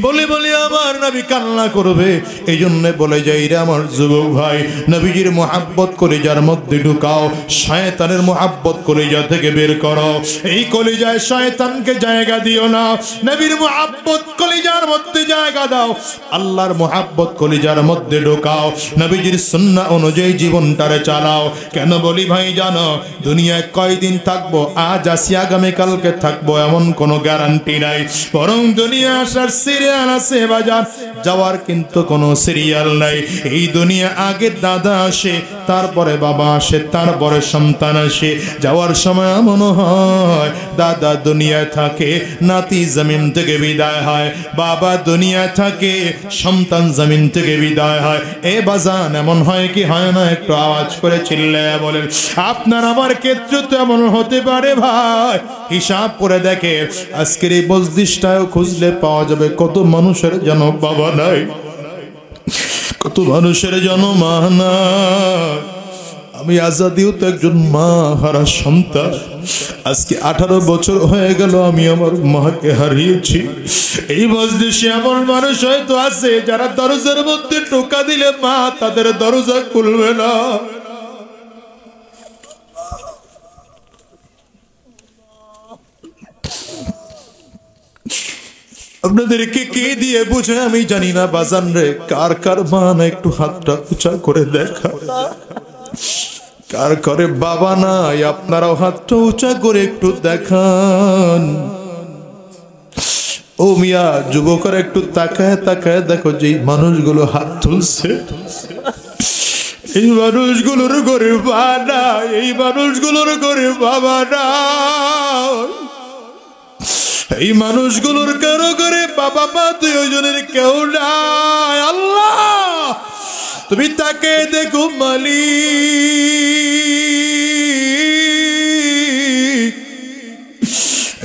[SPEAKER 1] বলে বলে আমার নবী কান্না করবে। এই জন্য বলে যাই রে আমার যুবক ভাই, নবীজির মুহাব্বত কলিজার মধ্যে ঢুকাও, শয়তানের মুহাব্বত কলিজা থেকে বের করো। এই কলিজায় শয়তানকে জায়গা দিও না, নবীর মুহাব্বত কলিজার মধ্যে জায়গা দাও, আল্লাহর মুহাব্বত কলিজার মধ্যে ঢুকাও, নবীজির সুন্নাহ অনুযায়ী জীবনটারে চালাও। কেন বলি ভাই জানো, দুনিয়ায় কয়দিন থাকবো, আজ আসি আগামীকালকে থাকবো এমন কোনো গ্যারান্টি নাই, বরং দুনিয়া আসার সিরিয়াল আছে বাজার, যাওয়ার কিন্তু কোনো সিরিয়াল নাই। এই দুনিয়া আগে দাদা আসে, তারপরে বাবা আসে, তারপরে সন্তান আসে। যাওয়ার সময় এমন হয় দাদা দুনিয়ায় থাকে, নাতি জমিন থেকে বিদায় হয়, বাবা দুনিয়ায় থাকে, সন্তান জমিন থেকে বিদায় হয়। এ বাজান এমন হয় কি হয় না? একটু আওয়াজ করে চিল্লায়া বলেন। আপনার আমার ক্ষেত্রে তো এমন হতে পারে ভাই। হিসাব করে দেখে আজকের এই বজদিসটাও খুঁজলে পাওয়া যাবে কত মানুষের যেন বাবা নাই, কত মানুষের যেন মা নাই। আমি আজাদিও তো একজন মা হারা সন্তান। আজকে 18 বছর হয়ে গেল আমি আমার মাকে হারিয়েছি। এই মজলিসে এমন মানুষ হয়তো আছে যারা দরজার মধ্যে টোকা দিলে মা তাদের দরজা খুলবে না। আপনাদেরকে কে দিয়ে বুঝে আমি জানি না বাজান রে, কার কার মা না একটু হাতটা উঁচা করে দেখা, কার করে বাবা নাই আপনারাও হাতটা উঁচা করে একটু দেখান। ও মিয়া যুবকরা একটু তাকায় তাকায় দেখো যে মানুষগুলো হাত তুলছে, এই মানুষগুলোর ঘরে মা নাই, এই মানুষগুলোর ঘরে বাবা নাই, এই মানুষগুলোর কারো ঘরে বাবা মা দুইজনের কেউ নাই। আল্লাহ তুমি তাকে দেখো মালিক।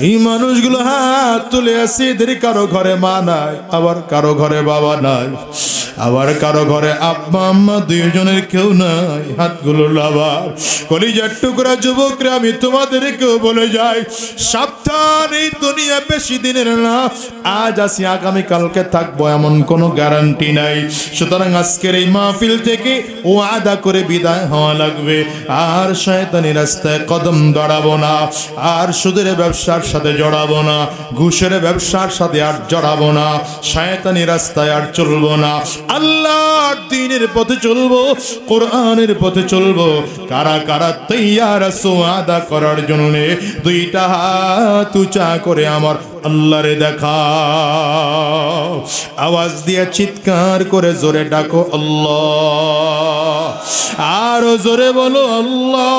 [SPEAKER 1] এই মানুষগুলো হাত তুলে আছে, এদের কারো ঘরে মা নাই, আবার কারো ঘরে বাবা নাই, আবার কারো ঘরে আব্বা আম্মা দুইজনের কেউ নাই। হাতগুলো লাভার কলিজার টুকরা যুবকরা, আমি তোমাদেরকেও বলে যাই সাবধান, এই দুনিয়া বেশি দিনের না, আজ আসি আগামীকালকে থাকবো এমন কোনো গ্যারান্টি নাই। সুতরাং আজকের এই মাহফিল থেকে ও আদা করে বিদায় হওয়া লাগবে। আর শয়তানি রাস্তায় কদম দাঁড়াবো না, আর সুদের ব্যবসার সাথে জড়াবো না, ঘুষের ব্যবসার সাথে আর জড়াবো না, শয়তানি রাস্তায় আর চলবো না, আল্লাহর দ্বীনের পথে চলবো, কোরআনের পথে চলবো। কারা কারা তৈয়ার আছো আদা করার জন্য? দুইটা হাত উঁচা করে আমার আল্লাহরে দেখাও, আওয়াজ দিয়ে চিৎকার করে জোরে ডাকো আল্লাহ। আরো জোরে বলো আল্লাহ।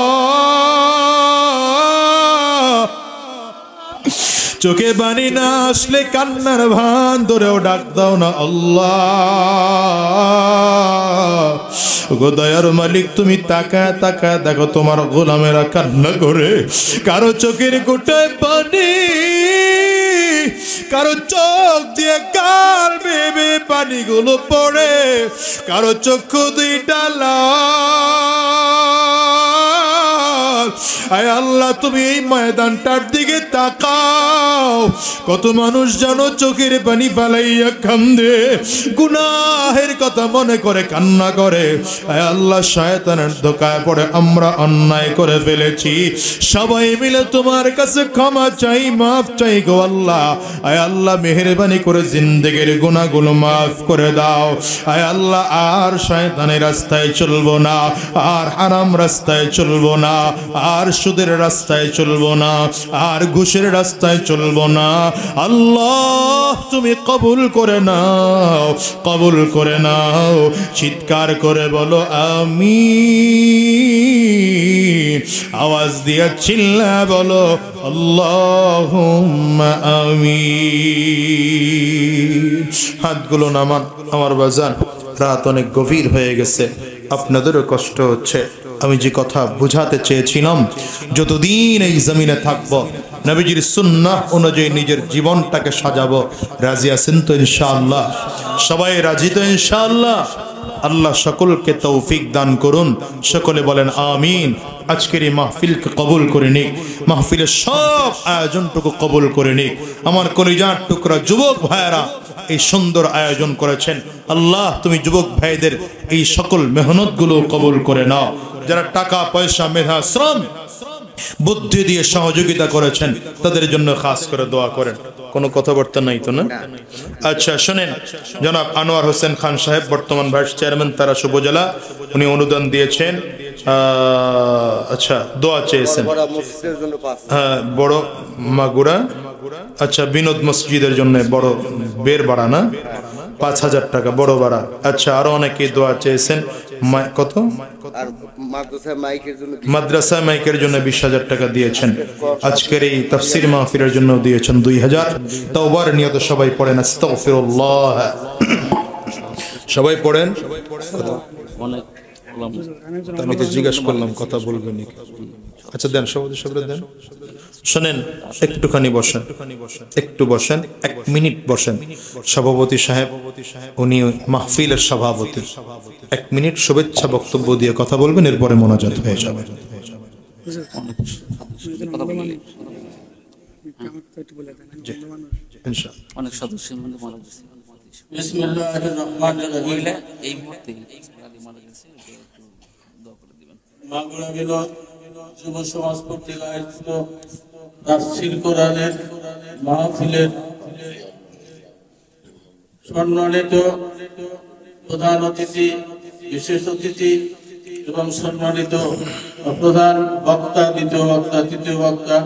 [SPEAKER 1] চোখে পানি না আসলে কান্নার ভান ধরেও ডাক দাও না আল্লাহ। গো দয়ার মালিক, তুমি তাকায় তাকায় দেখো তোমার গোলামেরা কান্না করে। কারো চোখের গোটায় পানি, কারো চোখ দিয়ে কার বেবে পানিগুলো পড়ে, কারো চক্ষু দুইটা লাল। আয় আল্লাহ, তুমি এই ময়দানটার দিকে তাকাও। কত মানুষ জানো চোখের পানি ফালাইয়া কান্দে, গুনাহের কথা মনে করে কান্না করে। আয় আল্লাহ, শয়তানের ধোকায় পড়ে আমরা অন্যায় করে ফেলেছি, সবাই মিলে তোমার কাছে ক্ষমা চাই, মাফ চাই গো আল্লাহ। আয় আল্লাহ, মেহেরবানি করে জিন্দেগির গুনাহগুলো মাফ করে দাও। আয় আল্লাহ, আর শয়তানের রাস্তায় চলবো না, আর হারাম রাস্তায় চলবো না, আর সুদের রাস্তায় চলবো না, আর ঘুষের রাস্তায় চলবো না। আল্লাহ, তুমি কবুল করে নাও, কবুল করে নাও। চিৎকার করে বলো আমিন। আওয়াজ দিয়া চিল্লা বলো আল্লাহুম্মা আমিন। হাতগুলো নামান আমার বাজান, রাত অনেক গভীর হয়ে গেছে, আপনাদেরও কষ্ট হচ্ছে। আমি যে কথা বুঝাতে চেয়েছিলাম, যতদিন এই জমিনে থাকবো নবীজির সুন্নাহ অনুযায়ী নিজের জীবনটাকে সাজাবো। রাজি আছেন তো ইনশাআল্লাহ? সবাই রাজি তো ইনশাআল্লাহ? আল্লাহ সকলকে তৌফিক দান করুন, সকলে বলেন আমিন। আজকের এই মাহফিলকে কবুল করে নিক, মাহফিলের সব আয়োজনটুকু কবুল করে নিক। আমার কলিজার টুকরা যুবক ভাইয়েরা এই সুন্দর আয়োজন করেছেন, আল্লাহ তুমি যুবক ভাইদের এই সকল মেহনতগুলো কবুল করে নাও। যারা টাকা পয়সা মেধা শ্রম বুদ্ধি দিয়ে সহযোগিতা করেছেন তাদের জন্য খাস করে দোয়া করেন। কোনো কথাবার্তা নাই তো না? আচ্ছা শোনেন, জনাব আনোয়ার হোসেন খান সাহেব বর্তমান ভাইস চেয়ারম্যান তারাস উপজেলা, উনি অনুদান দিয়েছেন। আচ্ছা দোয়া চেয়েছেন, হ্যাঁ বড় মাগুরা, আচ্ছা বিনোদ মসজিদের জন্য বড় বের বাড়া না 5,000 টাকা বড় বাড়া। আচ্ছা আরো অনেকে দোয়া চেয়েছেন, কত? মাদ্রাসা মাইকের জন্য 20,000 টাকা দিয়েছেন। আজকের এই তাফসীর মাহফিলের জন্য দিয়েছেন 2,000। তাওবার নিয়ত সবাই পড়েন আস্তাগফিরুল্লাহ, সবাই পড়েন। আমি তো জিজ্ঞাসা করলাম কথা বলবেন। আচ্ছা দেন, সবাই দেন। শোনেন, একটুখানি বসেন, একটু বসেন, 1 মিনিট বসেন। সভাপতি সাহেব, উনি মাহফিলের সভাপতি, 1 মিনিট শুভেচ্ছা বক্তব্য দিয়ে কথা বলবেন, এরপরে মোনাজাত হয়ে যাবে।
[SPEAKER 2] অনেক সদস্য বিসমিল্লাহির রহমানির রহিম। এই মুহূর্তে মাগুরা বিনোদ যুব সমাজ কর্তৃক আয়োজিত তাফসীর কোরআনের মাহফিলের সম্মানিত প্রধান অতিথি, বিশেষ অতিথি এবং সম্মানিত প্রধান বক্তা, দ্বিতীয় বক্তা, তৃতীয় বক্তা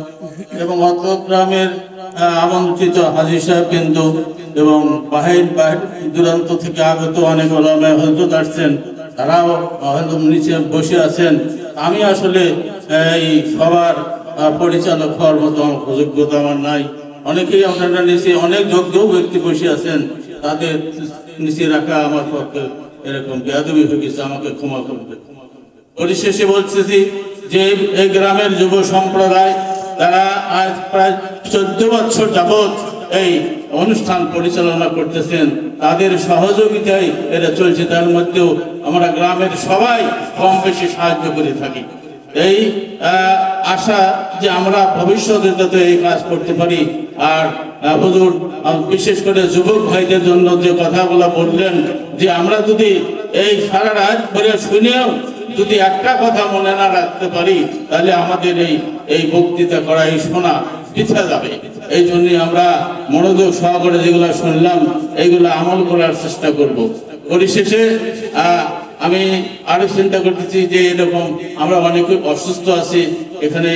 [SPEAKER 2] এবং অত্র গ্রামের আমন্ত্রিত হাজী সাহেব কিন্তু এবং বাহির দূরান্ত থেকে আগত অনেক ওলামা হযরত আসছেন, তারাও নিচে বসে আছেন। আমি আসলে এই সবার পরিচালক হওয়ার মতো যোগ্যতা আমার নাই। অনেকেই আপনারা নিচে অনেক যোগ্য ব্যক্তি বসে আছেন, তাদের নিচে রাখা আমার পক্ষে এরকম বেয়াদবি হয়ে গেছে, আমাকে ক্ষমা করবে। পরিশেষে বলতেছি যে এই গ্রামের যুব সম্প্রদায় তারা আজ প্রায় 14 বছর যাবৎ এই অনুষ্ঠান পরিচালনা করতেছেন, তাদের সহযোগিতায় এটা চলছে। তার মধ্যেও আমরা গ্রামের সবাই কম বেশি সাহায্য করে থাকি। এই আশা যে আমরা ভবিষ্যতে যাতে এই কাজ করতে পারি। আর হুজুর বিশেষ করে যুবক ভাইদের জন্য যে কথাগুলো বললেন, যে আমরা যদি এই সারা রাত ধরে শুনেও যদি একটা কথা মনে না রাখতে পারি, তাহলে আমাদের এই বক্তৃতা করা, এই শোনা পিছিয়ে যাবে। এই জন্য আমরা মনোযোগ সহকারে যেগুলো শুনলাম এইগুলো আমল করার চেষ্টা করব। পরিশেষে আমি আরো চিন্তা করতেছি যে এরকম আমরা অনেকে অসুস্থ আছি, এখানে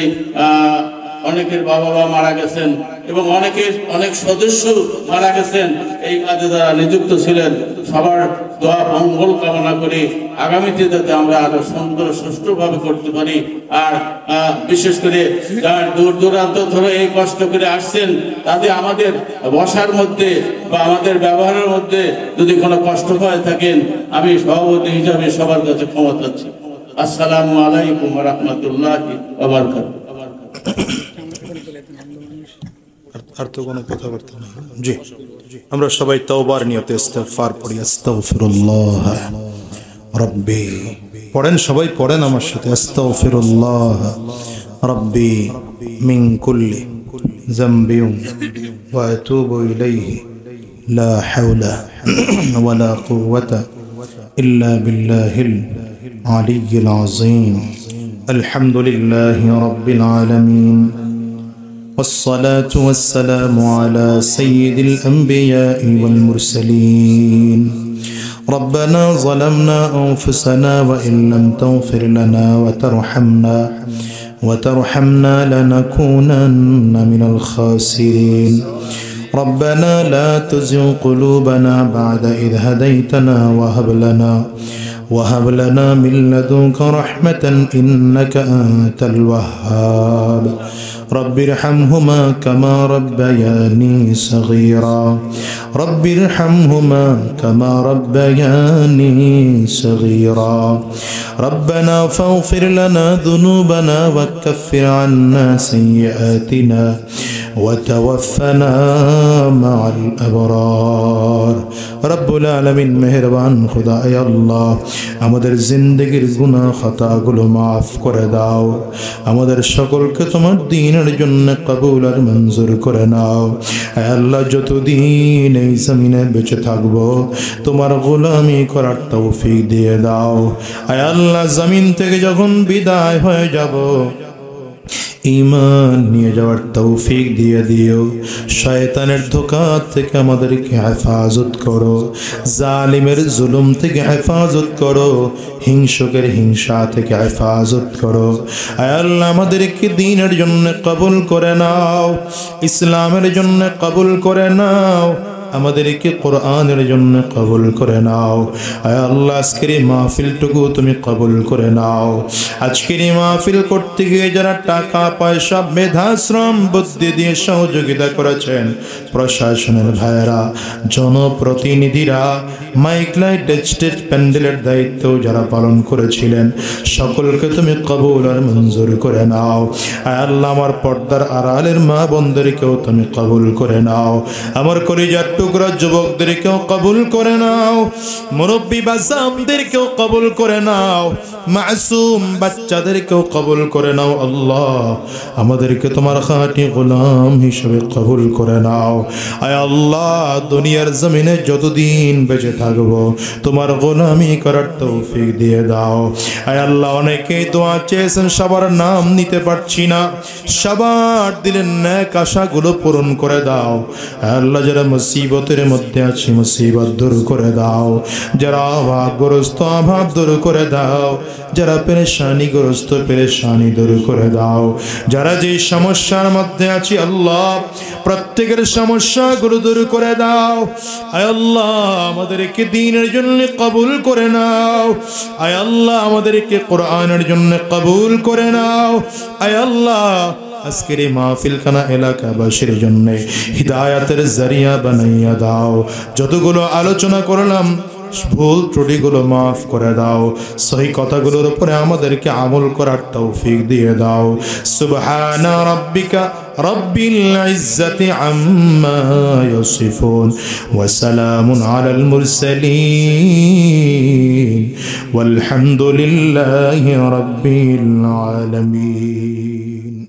[SPEAKER 2] অনেকের বাবা মা মারা গেছেন এবং অনেক সদস্য মারা গেছেন। এই কাজে যারা নিযুক্ত ছিলেন সবার দোয়া মঙ্গল কামনা করে আগামীতে যাতে আমরা আরো সুন্দর সুষ্ঠুভাবে করতে পারি। আর বিশেষ করে যারা দূর দূরান্ত ধরে এই কষ্ট করে আসছেন তাতে আমাদের বসার মধ্যে বা আমাদের ব্যবহারের মধ্যে যদি কোনো কষ্ট হয়ে থাকেন আমি সভাপতি হিসাবে সবার কাছে ক্ষমা চাচ্ছি। আসসালামু আলাইকুম ওয়া রাহমাতুল্লাহি ওয়া বারাকাতুহু।
[SPEAKER 1] আর তো কোনো কথাবার্তা নেই। জি, আমরা সবাই তওবার নিয়তে ইস্তিগফার পড়ি। আস্তাগফিরুল্লাহ রাব্বি, পড়েন সবাই, পড়েন আমার সাথে। আস্তাগফিরুল্লাহ রাব্বি মিন কুল্লি যামবিন ওয়া আতুবু ইলাইহি লা হাওলা ওয়ালা কুওয়াতা ইল্লা বিল্লাহিল আলিয়্যিল আযীম। আলহামদুলিল্লাহি রাব্বিল আলামিন والصلاة والسلام على سيد الأنبياء والمرسلين. ربنا ظلمنا أنفسنا وإن لم تغفر لنا وترحمنا لنكونن من الخاسرين. ربنا لا تزغ قلوبنا بعد إذ هديتنا وهب لنا من لدنك رحمة إنك أنت الوهاب. رب ارحمهما كما ربياني صغيرا. رب ارحمهما كما ربياني صغيرا. ربنا فاغفر لنا ذنوبنا وكفر عنا سيئاتنا وتوفنا مع الأبرار. رب العالمين মেহেরবান খুদা হে আল্লাহ, আমাদের জিন্দেগির গুনাহ খাতাগুলো মাফ করে দাও। আমাদের সকলকে তোমার দ্বীনের জন্য কবুল আর মঞ্জুর করে নাও। হে আল্লাহ, যতদিন এই জমিনে বেঁচে থাকবো তোমার গোলামি করার তৌফিক দিয়ে দাও। হে আল্লাহ, জমিন থেকে যখন বিদায় হয়ে যাব ঈমান নিয়ে যাওয়ার তৌফিক দিয়ে দিও। শয়তানের ধোঁকা থেকে আমাদেরকে হেফাজত করো, জালিমের জুলুম থেকে হেফাজত করো, হিংসুকের হিংসা থেকে হেফাজত করো। আয় আল্লাহ, আমাদেরকে দ্বীনের জন্য কবুল করে নাও, ইসলামের জন্য কবুল করে নাও, আমাদেরকে কোরআনের জন্য কবুল করে নাও। আয় আল্লাহ, আজকের এই মাহফিলটুকু তুমি কবুল করে নাও। আজকের এই মাহফিল করতে গিয়ে যারা টাকা পয়সা মেধা শ্রম বুদ্ধি দিয়ে সহযোগিতা করেছেন, প্রশাসনের ভাইয়েরা, জনপ্রতিনিধিরা, মাইক লাইট স্টেজ প্যান্ডেলের দায়িত্ব যারা পালন করেছিলেন, সকলকে তুমি কবুল আর মঞ্জুর করে নাও। আয় আল্লাহ, আমার পর্দার আড়ালের মা বোনদেরকেও তুমি কবুল করে নাও। আমার কলিজার টুকরা যুবকদেরকেও কবুল করে নাও, মুরব্বী বাজামদেরকেও কবুল করে নাও, মাসুম বাচ্চাদেরকেও কবুল করে নাও। আল্লাহ, আমাদেরকে তোমার খাঁটি গোলাম হিসেবে কবুল করে নাও। আয় আল্লাহ, দুনিয়ার জমিনে যতদিন বেঁচে থাকবো তোমার গোলামি করার তৌফিক দিয়ে দাও। আয় আল্লাহ, অনেকেই দোয়া চেয়েছেন, সবার নাম নিতে পারছি না, সবার দিলের নেক আশাগুলো পূরণ করে দাও। আয় আল্লাহ, যারা মুসিবতের মধ্যে আছে মুসিবত দূর করে দাও, যারা অভাবগ্রস্ত অভাব দূর করে দাও, যারা পেরেশানিগ্রস্ত পেরেশানি দূর করে দাও, যারা যে সমস্যার মধ্যে আছে আল্লাহ প্রত্যেকের সমস্যাগুলো দূর করে দাও। আয় আল্লাহ, আমাদেরকে দ্বীনের জন্য কবুল করে নাও। আয় আল্লাহ, আমাদেরকে কোরআনের জন্য কবুল করে নাও। আয় আল্লাহ, আজকের এই মাহফিলখানা এলাকাবাসীর জন্য হিদায়াতের জরিয়া বানাইয়া দাও। যতগুলো আলোচনা করলাম ভুল ত্রুটিগুলো মাফ করে দাও, সহি কথাগুলোর উপরে আমাদেরকে আমল করার তৌফিক দিয়ে দাও। সুবহানা রাব্বিকা রব্বিল ইজ্জাতি আম্মা ইয়াসিফুন ওয়া সালামুন আলাল মুরসালিন ওয়ালহামদুলিল্লাহি রাব্বিল আলামিন।